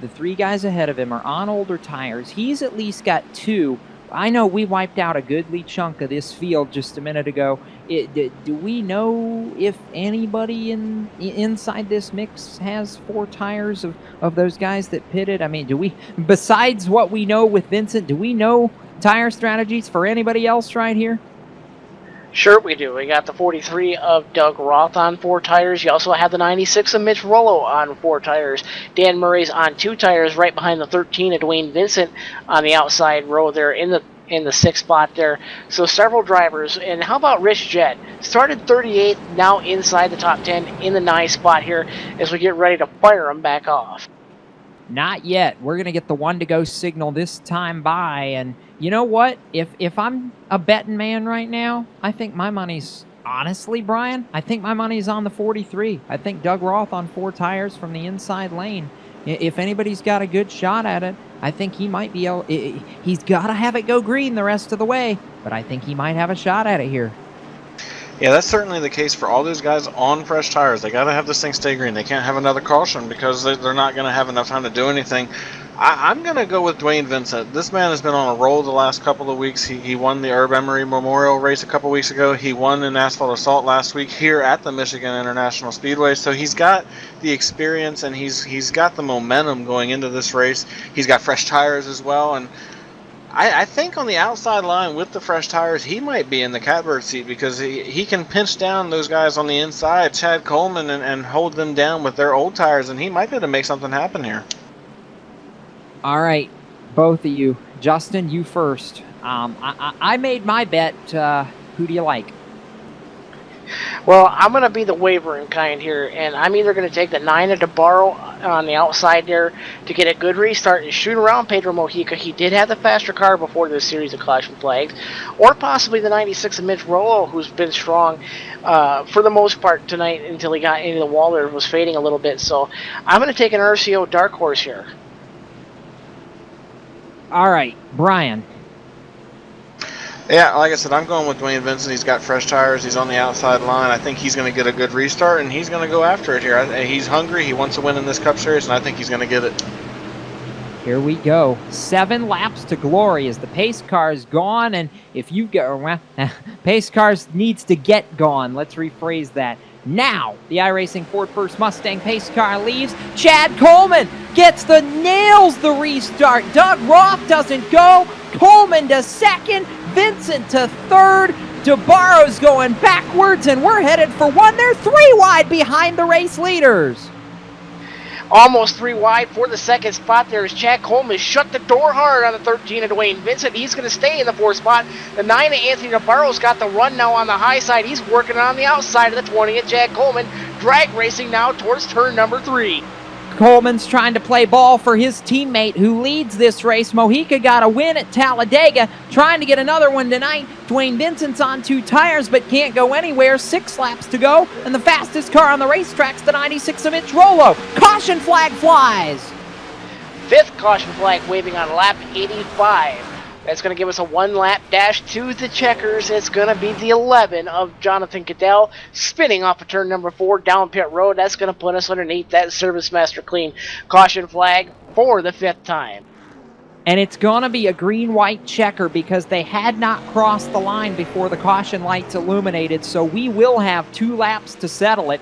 The 3 guys ahead of him are on older tires. He's at least got 2. I know we wiped out a goodly chunk of this field just a minute ago. Do we know if anybody inside this mix has 4 tires of those guys that pitted? I mean, do we, besides what we know with Vincent, do we know tire strategies for anybody else right here? Sure we do. We got the 43 of Doug Roth on 4 tires. You also have the 96 of Mitch Rollo on 4 tires. Dan Murray's on 2 tires right behind the 13 of Dwayne Vincent on the outside row there in the 6th spot there. So several drivers. And how about Rich Jett? Started 38th, now inside the top 10 in the 9th spot here as we get ready to fire him back off. Not yet. We're going to get the 1 to go signal this time by, and you know what? If I'm a betting man right now, I think my money's, honestly, Brian, I think my money's on the 43. I think Doug Roth on 4 tires from the inside lane. If anybody's got a good shot at it, I think he might be able, he's got to have it go green the rest of the way, but I think he might have a shot at it here. Yeah, that's certainly the case for all these guys on fresh tires. They got to have this thing stay green. They can't have another caution because they're not going to have enough time to do anything. I'm going to go with Dwayne Vincent. This man has been on a roll the last couple of weeks. He won the Herb Emery Memorial race a couple weeks ago. He won in Asphalt Assault last week here at the Michigan International Speedway. So he's got the experience and he's got the momentum going into this race. He's got fresh tires as well, and I think on the outside line with the fresh tires, he might be in the catbird seat because he can pinch down those guys on the inside, Chad Coleman, and hold them down with their old tires, and he might be able to make something happen here. All right, both of you. Justin, you first. I made my bet. Who do you like? Well, I'm going to be the wavering kind here, and I'm either going to take the 9 of DeBarro on the outside there to get a good restart and shoot around Pedro Mojica. He did have the faster car before this series of caution flags, or possibly the 96 of Mitch Rollo, who's been strong for the most part tonight until he got into the wall there, was fading a little bit. So I'm going to take an RCO dark horse here. All right, Brian. Yeah, like I said, I'm going with Dwayne Vincent. He's got fresh tires. He's on the outside line. I think he's going to get a good restart, and he's going to go after it here. He's hungry. He wants to win in this Cup Series, and I think he's going to get it. Here we go. 7 laps to glory as the pace car is gone, and if you go, well, pace cars needs to get gone. Let's rephrase that. Now, the iRacing Ford First Mustang pace car leaves. Chad Coleman nails the restart. Doug Roth doesn't go. Coleman to second. Vincent to third. DeBarro's going backwards, and we're headed for 1. They're 3 wide behind the race leaders. Almost 3 wide for the 2nd spot there as Chad Coleman shut the door hard on the 13 of Dwayne Vincent. He's going to stay in the 4th spot. The 9 of Anthony DeBarro's got the run now on the high side. He's working on the outside of the 20 of Chad Coleman. Drag racing now towards turn number 3. Coleman's trying to play ball for his teammate who leads this race. Mojica got a win at Talladega, trying to get another one tonight. Dwayne Vincent's on 2 tires but can't go anywhere. 6 laps to go, and the fastest car on the racetrack's the 96 of Mitch Rollo. Caution flag flies. 5th caution flag waving on lap 85 That's going to give us a 1-lap dash to the checkers. It's going to be the 11 of Jonathan Cadell spinning off of turn number 4 down pit road. That's going to put us underneath that Service Master Clean caution flag for the 5th time. And it's going to be a green-white checker because they had not crossed the line before the caution lights illuminated, so we will have 2 laps to settle it.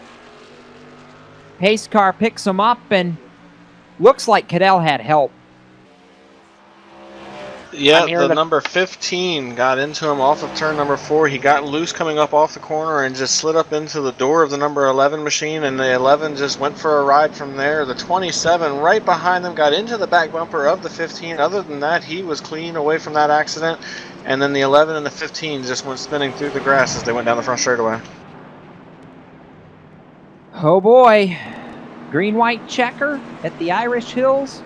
Pace car picks him up, and looks like Cadell had help. Yeah, the number 15 got into him off of turn number 4. He got loose coming up off the corner and just slid up into the door of the number 11 machine, and the 11 just went for a ride from there. The 27 right behind them got into the back bumper of the 15. Other than that, he was clean away from that accident, and then the 11 and the 15 just went spinning through the grass as they went down the front straightaway. Oh boy, green-white checker at the Irish Hills.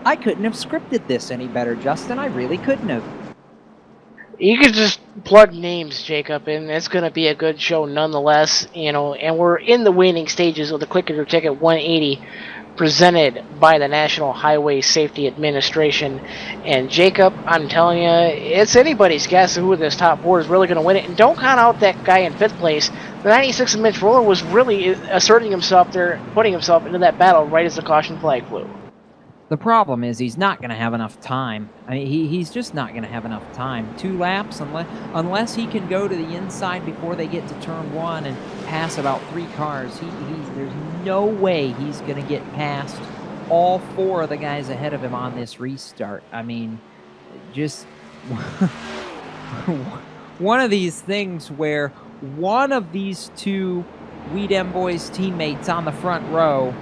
I couldn't have scripted this any better, Justin. I really couldn't have. You could just plug names, Jacob, and it's going to be a good show nonetheless. You know, and we're in the waning stages of the Quick Hitter Ticket 180 presented by the National Highway Safety Administration. And Jacob, I'm telling you, it's anybody's guess who in this top 4 is really going to win it. And don't count out that guy in 5th place. The 96 Mitch Roller was really asserting himself there, putting himself into that battle right as the caution flag flew. The problem is he's not going to have enough time. I mean, he's just not going to have enough time. 2 laps, unless he can go to the inside before they get to turn 1 and pass about 3 cars. There's no way he's going to get past all 4 of the guys ahead of him on this restart. I mean, just one of these things where one of these 2 Weed-Em Boys teammates on the front row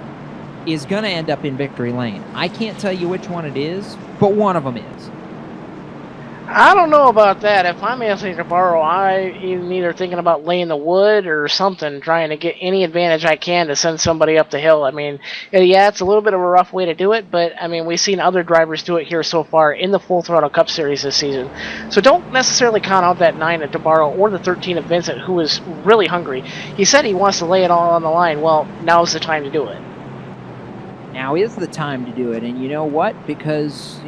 is going to end up in victory lane. I can't tell you which one it is, but one of them is. I don't know about that. If I'm Anthony Navarro, I'm either thinking about laying the wood or something, trying to get any advantage I can to send somebody up the hill. I mean, yeah, it's a little bit of a rough way to do it, but I mean, we've seen other drivers do it here so far in the Full Throttle Cup Series this season. So don't necessarily count out that 9 at Navarro or the 13 of Vincent, who is really hungry. He said he wants to lay it all on the line. Well, now's the time to do it. Now is the time to do it, and you know what? Because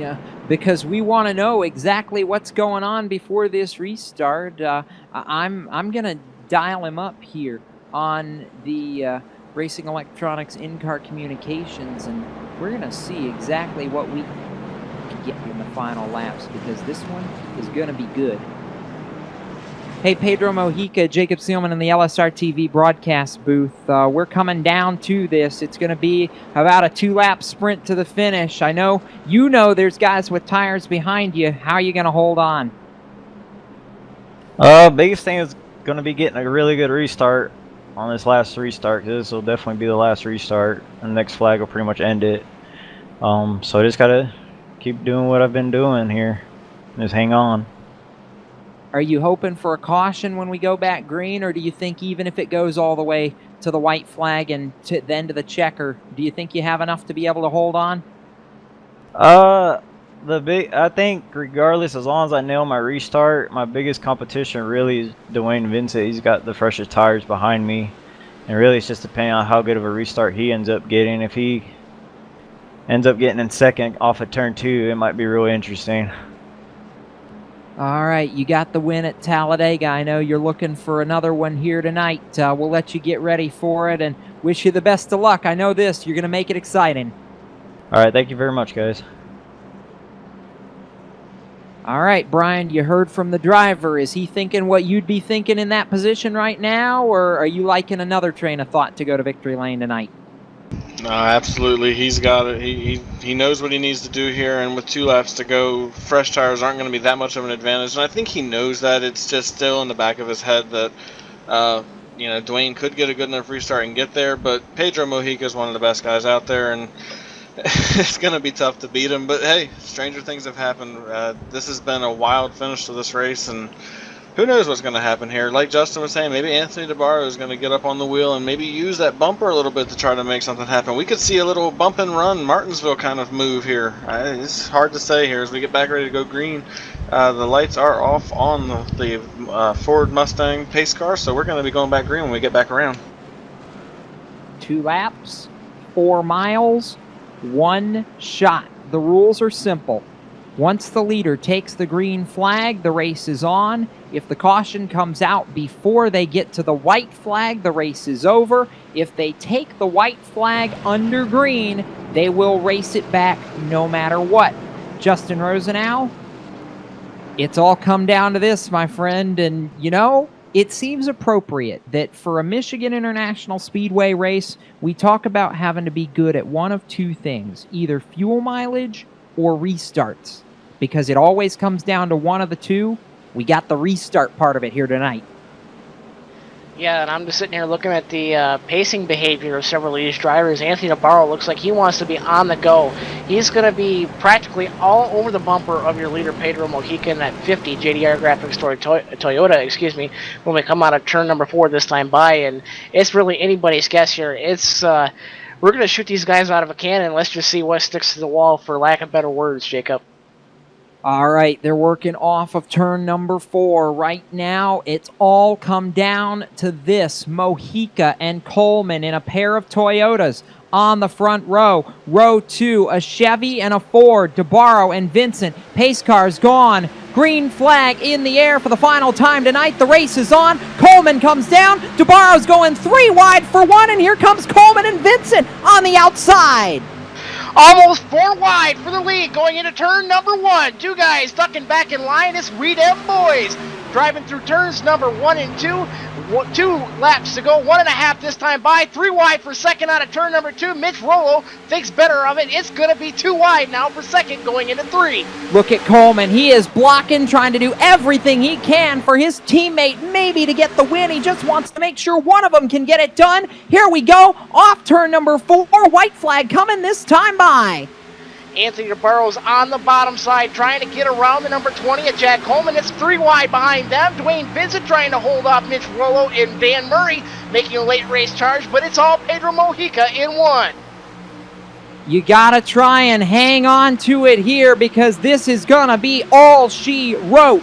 we want to know exactly what's going on before this restart. I'm gonna dial him up here on the Racing Electronics in-car communications, and we're gonna see exactly what we can get in the final laps, because this one is gonna be good. Hey, Pedro Mojica, Jacob Seelman in the LSRTV broadcast booth. We're coming down to this. It's going to be about a 2-lap sprint to the finish. I know you know there's guys with tires behind you. How are you going to hold on? Biggest thing is going to be getting a really good restart on this last restart, because this will definitely be the last restart, and the next flag will pretty much end it. So I just got to keep doing what I've been doing here. Just hang on. Are you hoping for a caution when we go back green, or do you think even if it goes all the way to the white flag and then to the checker, do you think you have enough to be able to hold on? I think regardless, as long as I nail my restart, my biggest competition really is Dwayne Vincent. He's got the freshest tires behind me, and really it's just depending on how good of a restart he ends up getting. If he ends up getting in second off of turn 2, it might be really interesting. All right, you got the win at Talladega. I know you're looking for another one here tonight. We'll let you get ready for it and wish you the best of luck. I know this, you're going to make it exciting. All right, thank you very much, guys. All right, Brian, you heard from the driver. Is he thinking what you'd be thinking in that position right now, or are you liking another train of thought to go to victory lane tonight? No, absolutely. He's got it. He knows what he needs to do here, and with 2 laps to go, fresh tires aren't going to be that much of an advantage. And I think he knows that. It's just still in the back of his head that Dwayne could get a good enough restart and get there. But Pedro Mojica is one of the best guys out there, and it's going to be tough to beat him. But hey, stranger things have happened. This has been a wild finish to this race, and who knows what's going to happen here. Like Justin was saying, maybe Anthony DeBarro is going to get up on the wheel and maybe use that bumper a little bit to try to make something happen. We could see a little bump and run Martinsville kind of move here. It's hard to say here as we get back ready to go green. The lights are off on the Ford Mustang pace car, so we're going to be going back green when we get back around. 2 laps, 4 miles, 1 shot. The rules are simple. Once the leader takes the green flag, the race is on. If the caution comes out before they get to the white flag, the race is over. If they take the white flag under green, they will race it back no matter what. Justin Rosenau, it's all come down to this, my friend, and you know, it seems appropriate that for a Michigan International Speedway race, we talk about having to be good at one of two things, either fuel mileage or restarts, because it always comes down to one of the two. We got the restart part of it here tonight. Yeah, and I'm just sitting here looking at the pacing behavior of several of these drivers. Anthony Navarro looks like he wants to be on the go. He's going to be practically all over the bumper of your leader, Pedro Mojica, in that 50 JDR Graphics Toyota, when we come out of turn number 4 this time by. And it's really anybody's guess here. It's we're going to shoot these guys out of a cannon. Let's just see what sticks to the wall, for lack of better words, Jacob. All right, they're working off of turn number 4 right now. It's all come down to this. Mojica and Coleman in a pair of Toyotas on the front row. Row 2, a Chevy and a Ford. DeBarro and Vincent. Pace cars gone. Green flag in the air for the final time tonight. The race is on. Coleman comes down. DeBarro's going 3 wide for 1, and here comes Coleman and Vincent on the outside. Almost 4 wide for the lead going into turn number 1. 2 guys ducking back in line. It's Redem boys driving through turns number 1 and 2. 2 laps to go, 1.5 this time by. 3 wide for second out of turn number 2. Mitch Rollo thinks better of it. It's going to be 2 wide now for second going into 3. Look at Coleman. He is blocking, trying to do everything he can for his teammate maybe to get the win. He just wants to make sure one of them can get it done. Here we go. Off turn number 4. White flag coming this time by. Anthony DeBarro's on the bottom side trying to get around the number 20 of Jack Coleman. It's 3 wide behind them. Dwayne Vincent trying to hold off Mitch Rollo and Van Murray making a late race charge, but it's all Pedro Mojica in 1. You gotta try and hang on to it here, because this is gonna be all she wrote.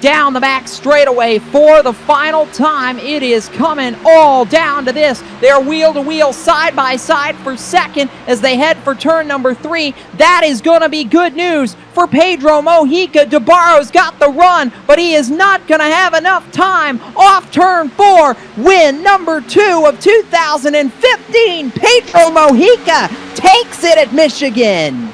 Down the back straightaway for the final time. It is coming all down to this. They're wheel to wheel, side by side for second as they head for turn number 3. That is going to be good news for Pedro Mojica. DeBarro's got the run, but he is not going to have enough time. Off turn 4, win number 2 of 2015. Pedro Mojica takes it at Michigan.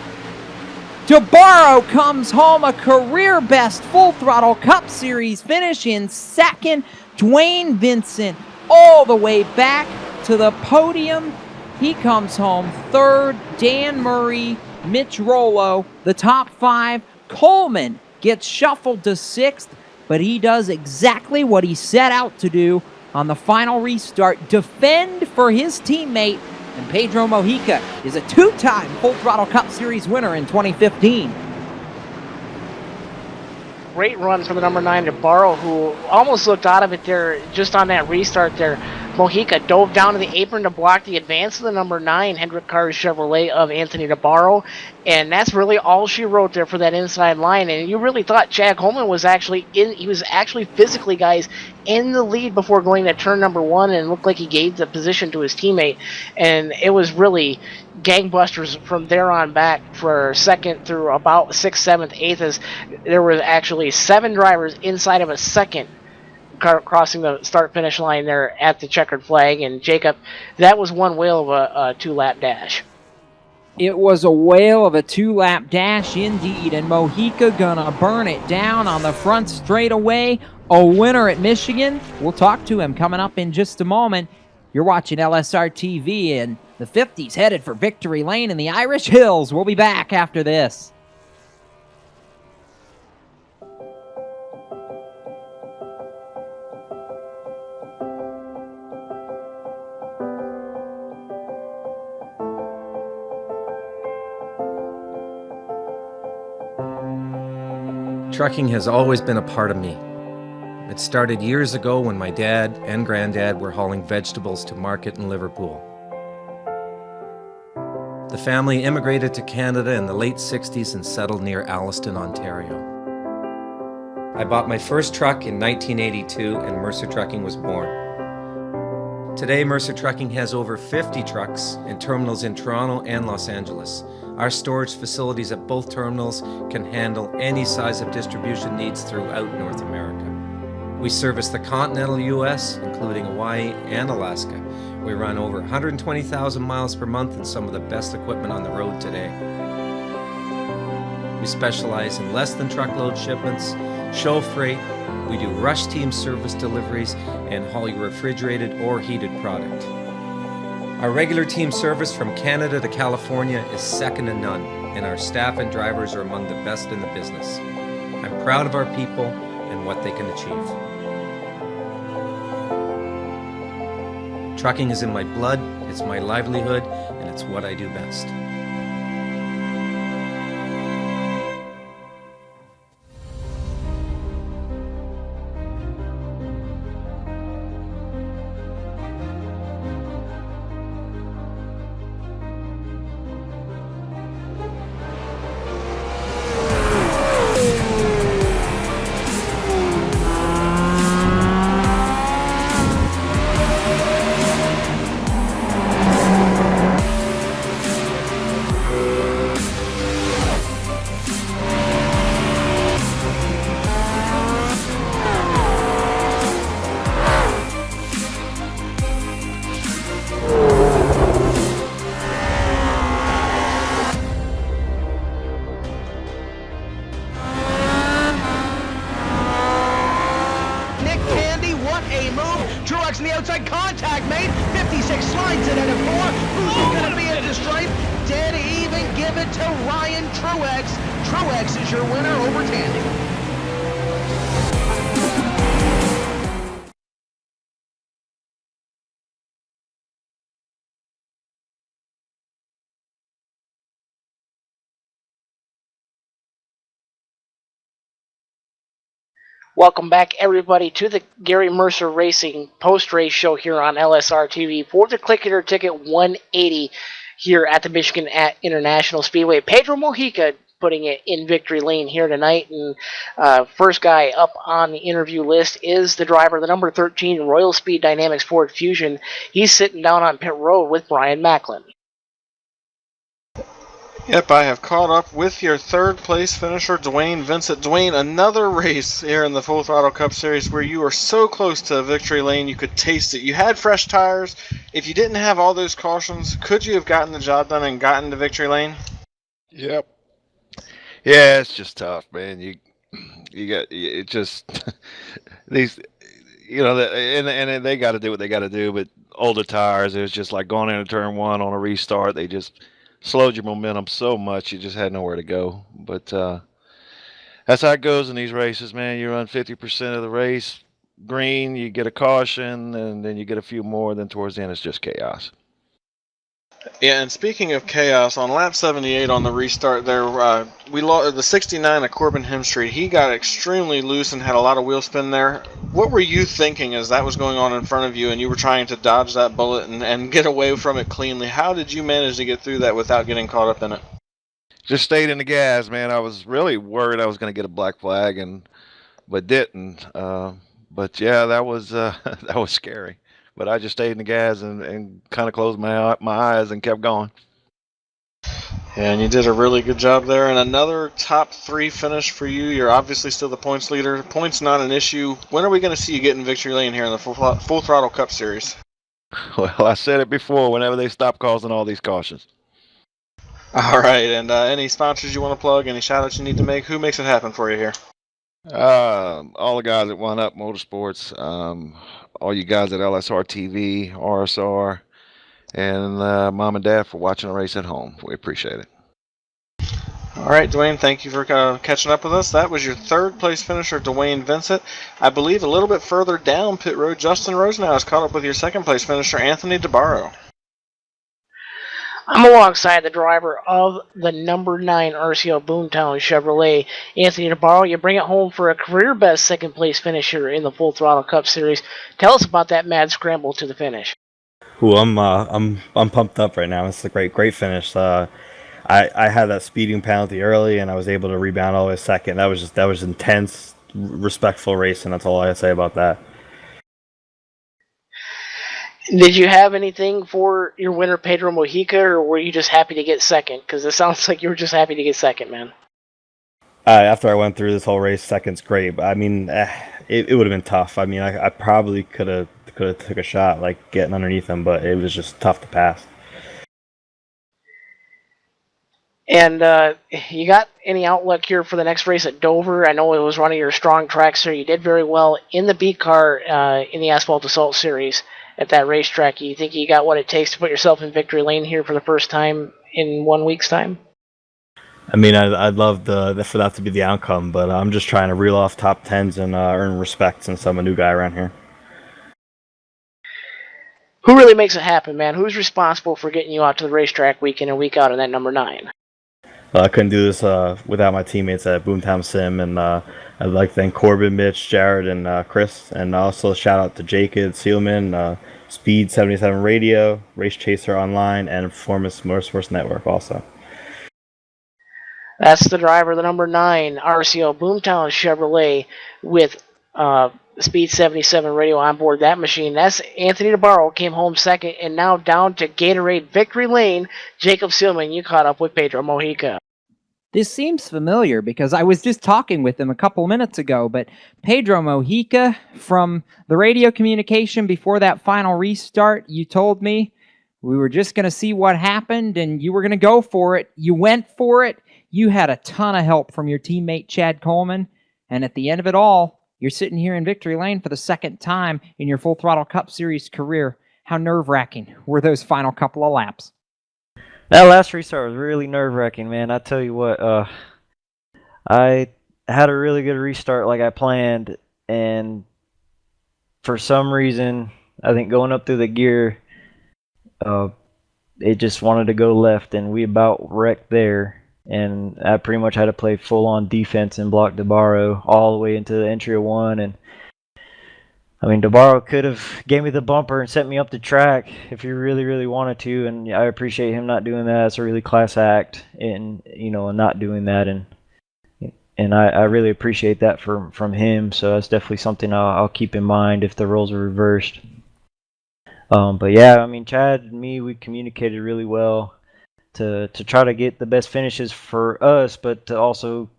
DeBarro comes home a career-best Full Throttle Cup Series finish in second. Dwayne Vincent all the way back to the podium. He comes home third. Dan Murray, Mitch Rollo, the top 5. Coleman gets shuffled to 6th, but he does exactly what he set out to do on the final restart. Defend for his teammate. And Pedro Mojica is a 2-time Full Throttle Cup Series winner in 2015. Great run from the number 9 DeBarro, who almost looked out of it there just on that restart there. Mojica dove down to the apron to block the advance of the number 9 Hendrick Cars Chevrolet of Anthony DeBarro, and that's really all she wrote there for that inside line. And you really thought Chad Coleman was actually physically, guys, in the lead before going to turn number 1, and looked like he gave the position to his teammate. And it was really gangbusters from there on back for second through about 6th, 7th, 8th, as there were actually 7 drivers inside of a second crossing the start-finish line there at the checkered flag. And Jacob, that was one whale of a 2-lap dash. It was a whale of a 2-lap dash indeed, and Mojica gonna burn it down on the front straightaway. A winner at Michigan. We'll talk to him coming up in just a moment. You're watching LSRTV, and the 50's headed for victory lane in the Irish Hills. We'll be back after this. Trucking has always been a part of me. It started years ago when my dad and granddad were hauling vegetables to market in Liverpool. The family immigrated to Canada in the late 60s and settled near Alliston, Ontario. I bought my first truck in 1982 and Mercer Trucking was born. Today, Mercer Trucking has over 50 trucks and terminals in Toronto and Los Angeles. Our storage facilities at both terminals can handle any size of distribution needs throughout North America. We service the continental U.S., including Hawaii and Alaska. We run over 120,000 miles per month and some of the best equipment on the road today. We specialize in less than truckload shipments, show freight, we do rush team service deliveries, and haul your refrigerated or heated product. Our regular team service from Canada to California is second to none, and our staff and drivers are among the best in the business. I'm proud of our people and what they can achieve. Trucking is in my blood, it's my livelihood, and it's what I do best. Truex in the outside, contact made. 56 slides it at a 4. Who's going to be at the stripe? Dead even, give it to Ryan Truex. Truex is your winner over Tandy. Welcome back, everybody, to the Garry Mercer Racing post-race show here on LSRTV for the Click It or Ticket 180 here at the Michigan International Speedway. Pedro Mojica putting it in victory lane here tonight, and first guy up on the interview list is the driver, the number 13 Royal Speed Dynamics Ford Fusion. He's sitting down on pit road with Brian Macklin. Yep, I have caught up with your third place finisher, Dwayne Vincent. Dwayne, another race here in the Full Throttle Cup Series where you were so close to victory lane, you could taste it. You had fresh tires. If you didn't have all those cautions, could you have gotten the job done and gotten to victory lane? Yep. Yeah, it's just tough, man. You got it. Just these, and they got to do what they got to do. But older tires, it was just like going into turn one on a restart. They just slowed your momentum so much you just had nowhere to go. But that's how it goes in these races, man. You run 50% of the race green, you get a caution, and then you get a few more. Then towards the end, it's just chaos. Yeah, and speaking of chaos, on lap 78 on the restart there, we lost the 69 of Corbin Hemstreet. He got extremely loose and had a lot of wheel spin there. What were you thinking as that was going on in front of you and you were trying to dodge that bullet and get away from it cleanly? How did you manage to get through that without getting caught up in it? Just stayed in the gas, man. I was really worried I was going to get a black flag, but didn't. But yeah, that was that was scary. But I just stayed in the gas and kind of closed my eyes and kept going. And you did a really good job there. And another top 3 finish for you. You're obviously still the points leader. Points not an issue. When are we going to see you get in victory lane here in the Full Throttle Cup Series? Well, I said it before, whenever they stop causing all these cautions. All right. And any sponsors you want to plug, any shout-outs you need to make? Who makes it happen for you here? All the guys at One Up Motorsports, all you guys at LSRTV, RSR, and Mom and Dad for watching the race at home. We appreciate it. All right, Dwayne, thank you for catching up with us. That was your third place finisher, Dwayne Vincent. I believe a little bit further down pit road, Justin Rosenau has caught up with your second place finisher, Anthony DeBarro. I'm alongside the driver of the number 9 RCO Boomtown Chevrolet, Anthony DeBarro. You bring it home for a career best second place finisher in the Full Throttle Cup Series. Tell us about that mad scramble to the finish. Ooh, I'm pumped up right now. It's a great finish. I had that speeding penalty early, and I was able to rebound all the way second. That was intense, respectful racing. That's all I say about that. Did you have anything for your winner, Pedro Mojica, or were you just happy to get second? Because it sounds like you were just happy to get second, man. After I went through this whole race, second's great, but I mean, it would have been tough. I mean, I probably could have took a shot, like getting underneath him, but it was just tough to pass. And you got any outlook here for the next race at Dover? I know it was one of your strong tracks there. You did very well in the B car in the Asphalt Assault Series at that racetrack. You think you got what it takes to put yourself in victory lane here for the first time in 1 week's time? I mean, I'd love for that to be the outcome, but I'm just trying to reel off top tens and earn respect since I'm a new guy around here. Who really makes it happen, man? Who's responsible for getting you out to the racetrack week in and week out in that number 9? I couldn't do this without my teammates at Boomtown Sim, and I'd like to thank Corbin, Mitch, Jared, and Chris, and also shout out to Jacob Sealman, Speed 77 Radio, Race Chaser Online, and Performance Motorsports Network also. That's the driver, the number 9, RCO Boomtown Chevrolet with Speed 77 radio on board that machine. That's Anthony DeBarro, came home second, and now down to Gatorade Victory Lane. Jacob Sealman, you caught up with Pedro Mojica. This seems familiar because I was just talking with him a couple minutes ago, but Pedro Mojica, from the radio communication before that final restart, you told me we were just going to see what happened and you were going to go for it. You went for it. You had a ton of help from your teammate Chad Coleman, and at the end of it all, you're sitting here in victory lane for the second time in your Full Throttle Cup Series career. How nerve-wracking were those final couple of laps? That last restart was really nerve-wracking, man. I tell you what, I had a really good restart like I planned, and for some reason, I think going up through the gear, it just wanted to go left, and we about wrecked there. And I pretty much had to play full-on defense and block DeBarro all the way into the entry of 1. And I mean, DeBarro could have gave me the bumper and sent me up the track if he really, really wanted to, and I appreciate him not doing that. It's a really class act, and not doing that, and I really appreciate that from him. So that's definitely something I'll keep in mind if the roles are reversed. But yeah, I mean, Chad and me, we communicated really well to try to get the best finishes for us, but to also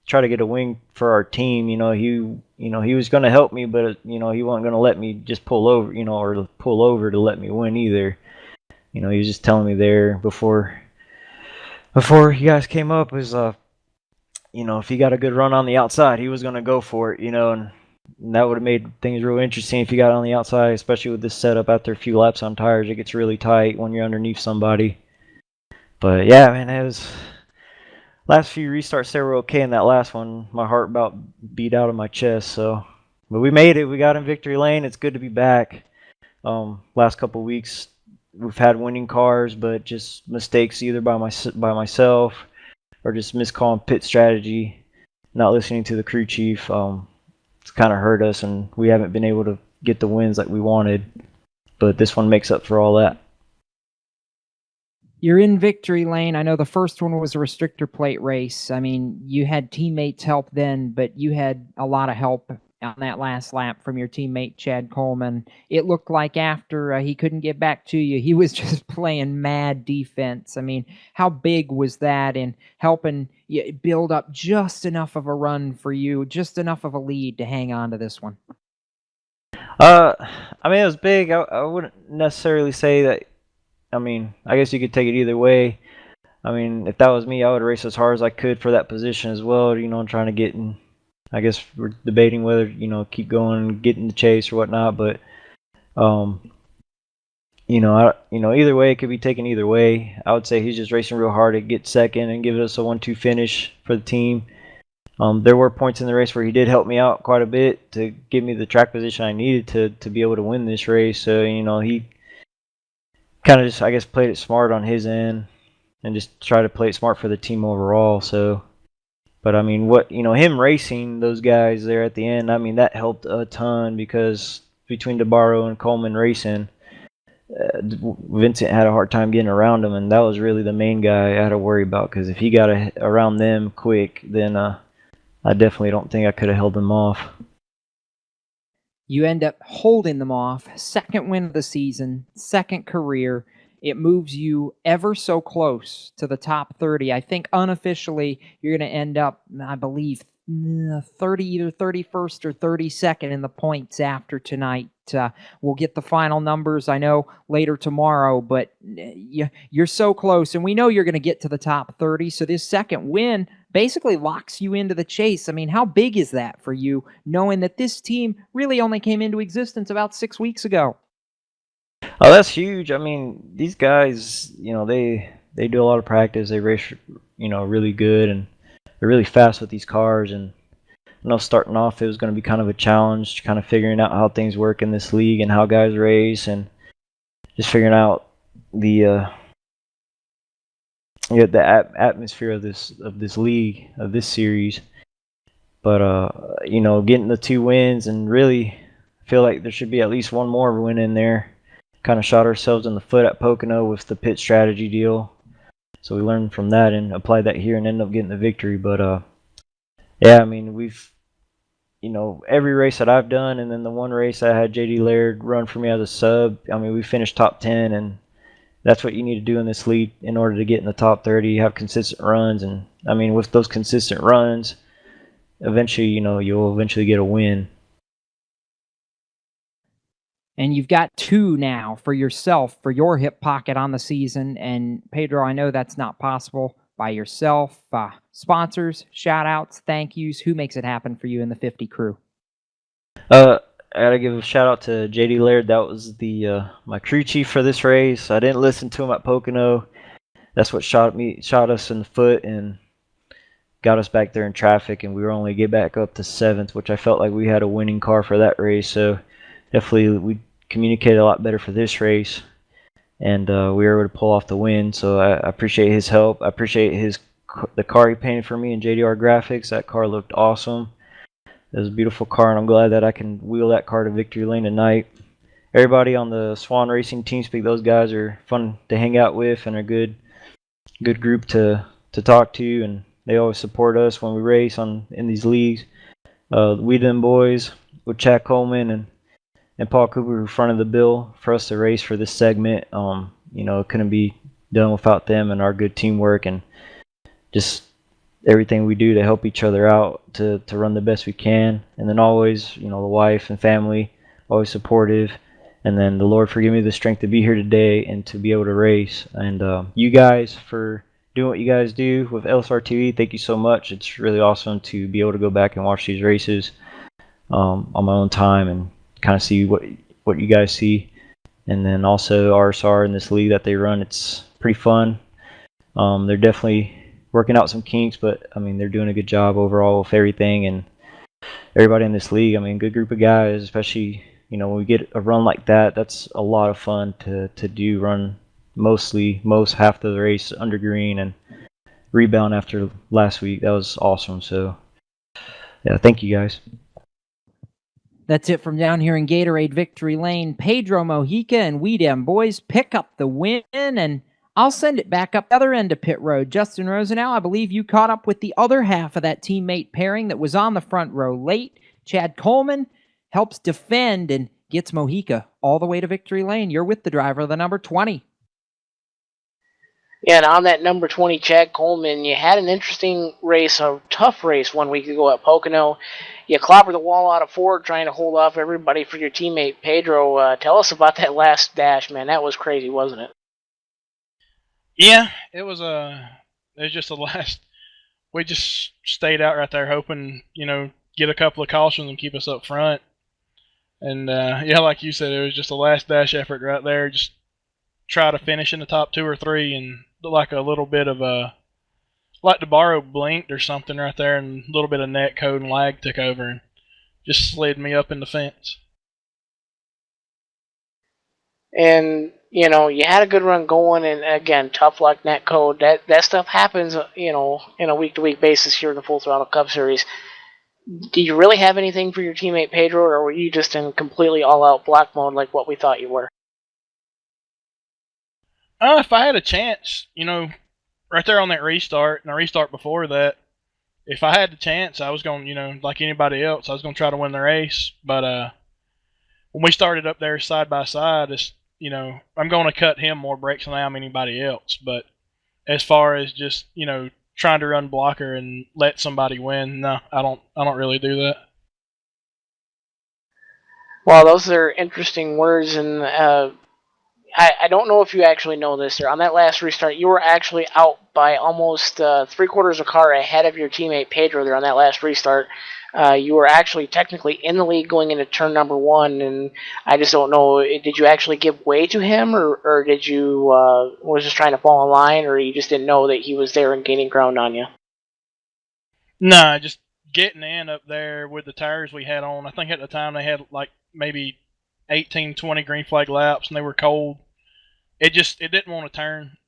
try to get a win for our team. He was going to help me, but he wasn't going to let me just pull over, or pull over to let me win either. He was just telling me there before you guys came up was if he got a good run on the outside, he was going to go for it, and that would have made things real interesting if he got on the outside, especially with this setup after a few laps on tires. It gets really tight when you're underneath somebody. But yeah, man, it was last few restarts they were okay. In that last one, my heart about beat out of my chest. But we made it. We got in victory lane. It's good to be back. Last couple weeks we've had winning cars, but just mistakes either by myself or just miscalling pit strategy, not listening to the crew chief. It's kind of hurt us, and we haven't been able to get the wins like we wanted. But this one makes up for all that. You're in victory lane. I know the first one was a restrictor plate race. I mean, you had teammates help then, but you had a lot of help on that last lap from your teammate Chad Coleman. It looked like after he couldn't get back to you, he was just playing mad defense. I mean, how big was that in helping you build up just enough of a run for you, just enough of a lead to hang on to this one? I mean, it was big. I wouldn't necessarily say that. I mean, I guess you could take it either way. I mean, if that was me, I would race as hard as I could for that position as well, trying to get in. I guess we're debating whether, keep going and get in the chase or whatnot, but, either way, it could be taken either way. I would say he's just racing real hard to get second and give us a 1-2 finish for the team. There were points in the race where he did help me out quite a bit to give me the track position I needed to be able to win this race. So, he kind of just, I guess, played it smart on his end and just try to play it smart for the team overall. So, but I mean, him racing those guys there at the end, I mean, that helped a ton because between DeBarro and Coleman racing, Vincent had a hard time getting around him, and that was really the main guy I had to worry about because if he got around them quick, then I definitely don't think I could have held him off. You end up holding them off. Second win of the season, second career. It moves you ever so close to the top 30. I think unofficially you're going to end up, I believe, 30, either 31st or 32nd in the points after tonight. We'll get the final numbers, I know, later tomorrow, but you're so close, and we know you're going to get to the top 30, so this second win basically locks you into the chase. I mean, how big is that for you, knowing that this team really only came into existence about 6 weeks ago? Oh, that's huge. I mean, these guys, they do a lot of practice. They race, really good, and they're really fast with these cars. And I know starting off, it was going to be kind of a challenge, kind of figuring out how things work in this league and how guys race, and just figuring out the atmosphere of this league, of this series. But getting the 2 wins, and really feel like there should be at least one more win in there. Kind of shot ourselves in the foot at Pocono with the pit strategy deal, so we learned from that and applied that here and ended up getting the victory. But yeah, I mean, we've every race that I've done, and then the one race I had JD Laird run for me as a sub, I mean, we finished top 10, and that's what you need to do in this league in order to get in the top 30. You have consistent runs, and I mean, with those consistent runs, eventually, you'll eventually get a win. And you've got 2 now for yourself, for your hip pocket on the season. And Pedro, I know that's not possible by yourself. Sponsors, shout outs, thank yous. Who makes it happen for you in the 50 crew? I gotta give a shout out to JD Laird. That was the my crew chief for this race. I didn't listen to him at Pocono. That's what shot us in the foot and got us back there in traffic, and we were only get back up to 7th, which I felt like we had a winning car for that race. So definitely we communicated a lot better for this race, and we were able to pull off the win. So I appreciate his help. I appreciate the car he painted for me in JDR Graphics. That car looked awesome. It was a beautiful car, and I'm glad that I can wheel that car to victory lane tonight. Everybody on the Swan Racing TeamSpeak, those guys are fun to hang out with and a good group to talk to, and they always support us when we race in these leagues. We them boys with Chad Coleman and Paul Cooper who fronted the bill for us to race for this segment. It couldn't be done without them and our good teamwork and just everything we do to help each other out to run the best we can. And then always, the wife and family, always supportive. And then the Lord forgive me the strength to be here today and to be able to race. And you guys for doing what you guys do with LSRTV, thank you so much. It's really awesome to be able to go back and watch these races on my own time and kind of see what you guys see. And then also RSR in this league that they run, it's pretty fun. They're definitely working out some kinks, but I mean, they're doing a good job overall with everything, and everybody in this league, I mean, good group of guys, especially when we get a run like that, that's a lot of fun to do. Run most half of the race under green and rebound after last week. That was awesome. So yeah, thank you guys. That's it from down here in Gatorade Victory Lane. Pedro Mojica and we dem boys pick up the win, and I'll send it back up the other end of pit road. Justin Rosenau, I believe you caught up with the other half of that teammate pairing that was on the front row late. Chad Coleman helps defend and gets Mojica all the way to Victory Lane. You're with the driver, the number 20. Yeah, and on that number 20, Chad Coleman, you had an interesting race, a tough race 1 week ago at Pocono. You clobbered the wall out of 4 trying to hold off everybody for your teammate Pedro. Tell us about that last dash, man. That was crazy, wasn't it? Yeah, it was just the last. We just stayed out right there hoping, get a couple of cautions and keep us up front. And yeah, like you said, it was just a last dash effort right there. Just try to finish in the top 2 or 3, and like a little bit of like the borrow blinked or something right there, and a little bit of net code and lag took over and just slid me up in the fence. And you had a good run going, and again, tough luck, net code. That stuff happens, in a week-to-week basis here in the Full Throttle Cup Series. Do you really have anything for your teammate Pedro, or were you just in completely all-out block mode like what we thought you were? If I had a chance, right there on that restart, and the restart before that, if I had the chance, I was going, like anybody else, I was going to try to win the race. But when we started up there side by side, it's, I'm going to cut him more brakes than I am anybody else. But as far as just, trying to run blocker and let somebody win, no, I don't really do that. Well, those are interesting words, and I don't know if you actually know this. On that last restart, you were actually out by almost 3/4 of a car ahead of your teammate Pedro there on that last restart. You were actually technically in the lead going into turn number 1, and I just don't know, did you actually give way to him, or did you was just trying to fall in line, or you just didn't know that he was there and gaining ground on you? Nah, just getting in up there with the tires we had on. I think at the time they had like maybe 18, 20 green flag laps, and they were cold. It didn't want to turn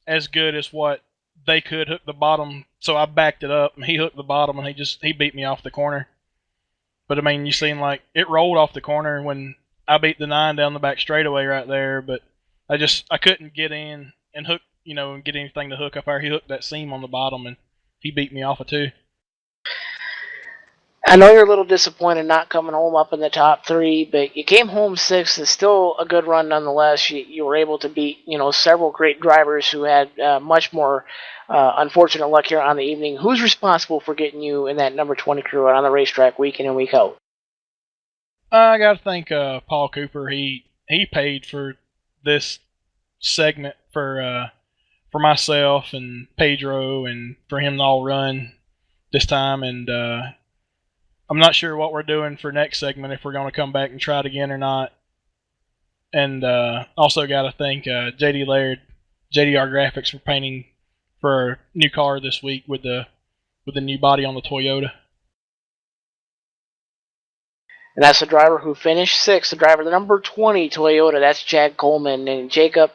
as good as what they could hook the bottom, so I backed it up, and he hooked the bottom, and he beat me off the corner. But I mean, you seen like it rolled off the corner when I beat the 9 down the back straightaway right there. But I couldn't get in and hook, and get anything to hook up there. He hooked that seam on the bottom, and he beat me off of 2. I know you're a little disappointed not coming home up in the top 3, but you came home 6th. It's still a good run nonetheless. You were able to beat, several great drivers who had much more unfortunate luck here on the evening. Who's responsible for getting you in that number 20 crew on the racetrack week in and week out? I got to thank Paul Cooper. He paid for this segment for myself and Pedro, and for him to all run this time. And I'm not sure what we're doing for next segment, if we're going to come back and try it again or not. And also got to thank JD Laird, JDR Graphics, for painting for our new car this week with the new body on the Toyota. And that's the driver who finished 6th, the driver, the number 20 Toyota. That's Chad Coleman. And Jacob,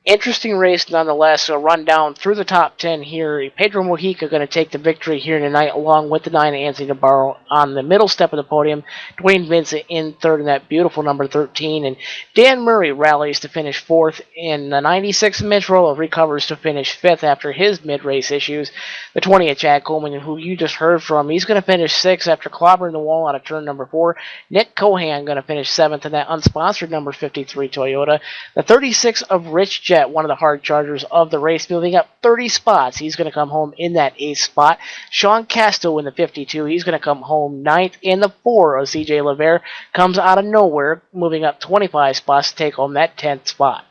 interesting race nonetheless. A run down through the top 10 here. Pedro Mojica going to take the victory here tonight, along with the 9 Anthony Navarro on the middle step of the podium. Dwayne Vincent in third in that beautiful number 13. And Dan Murray rallies to finish 4th in the 96. Mitch Rolo recovers to finish 5th after his mid-race issues. The 20 at Chad Coleman, who you just heard from, he's going to finish 6th after clobbering the wall out of turn number 4. Nick Cohan going to finish 7th in that unsponsored number 53 Toyota. The 36 of Rich Jet, one of the hard chargers of the race, moving up 30 spots. He's going to come home in that 8th spot. Sean Casto in the 52. He's going to come home 9th. In the 4 of CJ LeVere comes out of nowhere, moving up 25 spots to take home that 10th spot.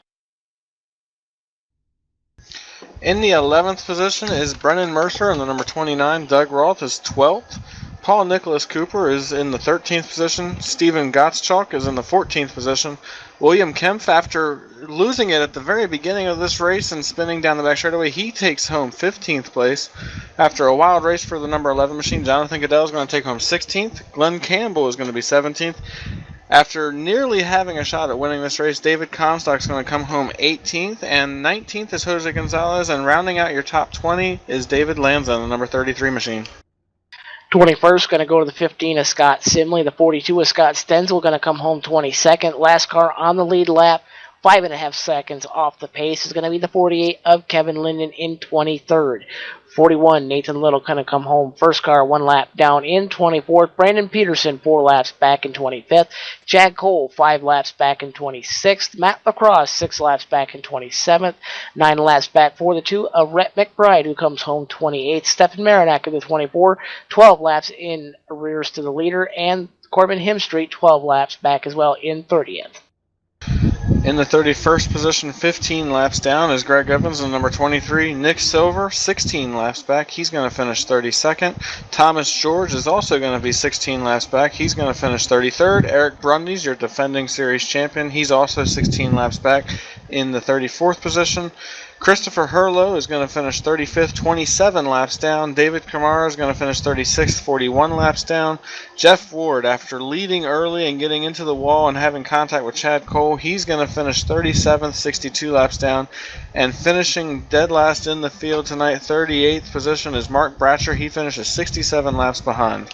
In the 11th position is Brennan Mercer, and the number 29, Doug Roth, is 12th. Paul Nicholas Cooper is in the 13th position. Stephen Gottschalk is in the 14th position. William Kempf, after losing it at the very beginning of this race and spinning down the back straightaway, he takes home 15th place. After a wild race for the number 11 machine, Jonathan Goodell is going to take home 16th. Glenn Campbell is going to be 17th. After nearly having a shot at winning this race, David Comstock is going to come home 18th, and 19th is Jose Gonzalez, and rounding out your top 20 is David Lanza, the number 33 machine. 21st going to go to the 15 of Scott Simley. The 42 of Scott Stenzel going to come home 22nd. Last car on the lead lap, 5.5 seconds off the pace, is going to be the 48 of Kevin Linden in 23rd. 41, Nathan Little going to come home first car, 1 lap down in 24th. Brandon Peterson, 4 laps back in 25th. Chad Cole, 5 laps back in 26th. Matt Lacrosse, 6 laps back in 27th. 9 laps back for the 2 of Rhett McBride, who comes home 28th. Stephen Marinac in the 24, 12 laps in arrears to the leader. And Corbin Hemstreet, 12 laps back as well in 30th. In the 31st position, 15 laps down, is Greg Evans, and number 23, Nick Silver, 16 laps back. He's going to finish 32nd. Thomas George is also going to be 16 laps back. He's going to finish 33rd. Eric Brundys, your defending series champion, he's also 16 laps back in the 34th position. Christopher Hurlow is going to finish 35th, 27 laps down. David Kamara is going to finish 36th, 41 laps down. Jeff Ward, after leading early and getting into the wall and having contact with Chad Cole, he's going to finish 37th, 62 laps down. And finishing dead last in the field tonight, 38th position, is Mark Bratcher. He finishes 67 laps behind.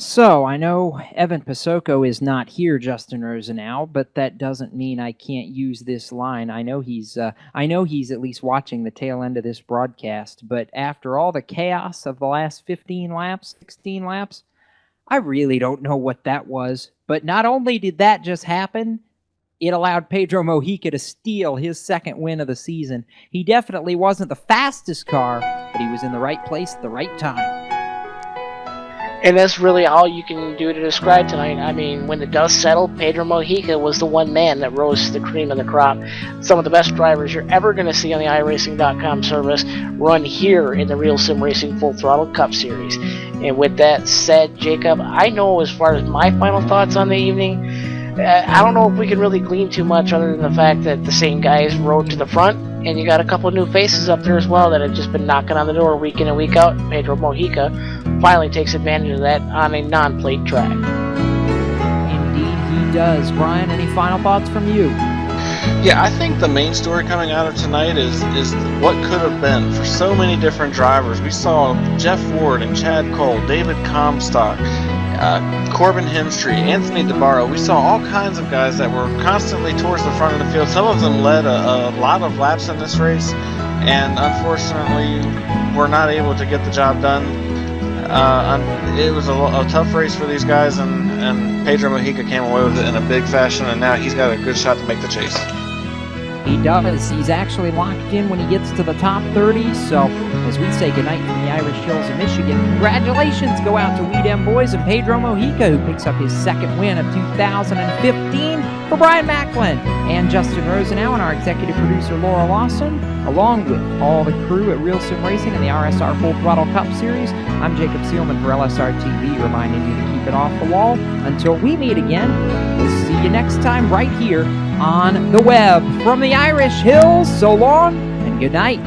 So, I know Evan Pasoko is not here, Justin Rosenau, but that doesn't mean I can't use this line. I know he's at least watching the tail end of this broadcast, but after all the chaos of the last 15 laps, 16 laps, I really don't know what that was, but not only did that just happen, it allowed Pedro Mojica to steal his second win of the season. He definitely wasn't the fastest car, but he was in the right place at the right time. And that's really all you can do to describe tonight. I mean, when the dust settled, Pedro Mojica was the one man that rose to the cream of the crop. Some of the best drivers you're ever going to see on the iRacing.com service run here in the Real Sim Racing Full Throttle Cup Series. And with that said, Jacob, I know as far as my final thoughts on the evening, I don't know if we can really glean too much other than the fact that the same guys rode to the front, and you got a couple of new faces up there as well that have just been knocking on the door week in and week out. Pedro Mojica finally takes advantage of that on a non-plate track. Indeed he does. Brian, any final thoughts from you? Yeah, I think the main story coming out of tonight is what could have been for so many different drivers. We saw Jeff Ward and Chad Cole, David Comstock, Corbin Hemstree, Anthony DeBarro. We saw all kinds of guys that were constantly towards the front of the field. Some of them led a lot of laps in this race, and unfortunately were not able to get the job done. It was a tough race for these guys, and Pedro Mojica came away with it in a big fashion, and now he's got a good shot to make the chase. He does. He's actually locked in when he gets to the top 30. So as we say goodnight from the Irish Hills of Michigan, congratulations go out to We Dem Boys and Pedro Mojica, who picks up his second win of 2015. For Brian Macklin and Justin Rosenau and our executive producer Laura Lawson, along with all the crew at Real Sim Racing and the RSR Full Throttle Cup Series, I'm Jacob Seelman for LSRTV, reminding you to keep it off the wall. Until we meet again, we'll see you next time right here on the web. From the Irish Hills, so long and good night.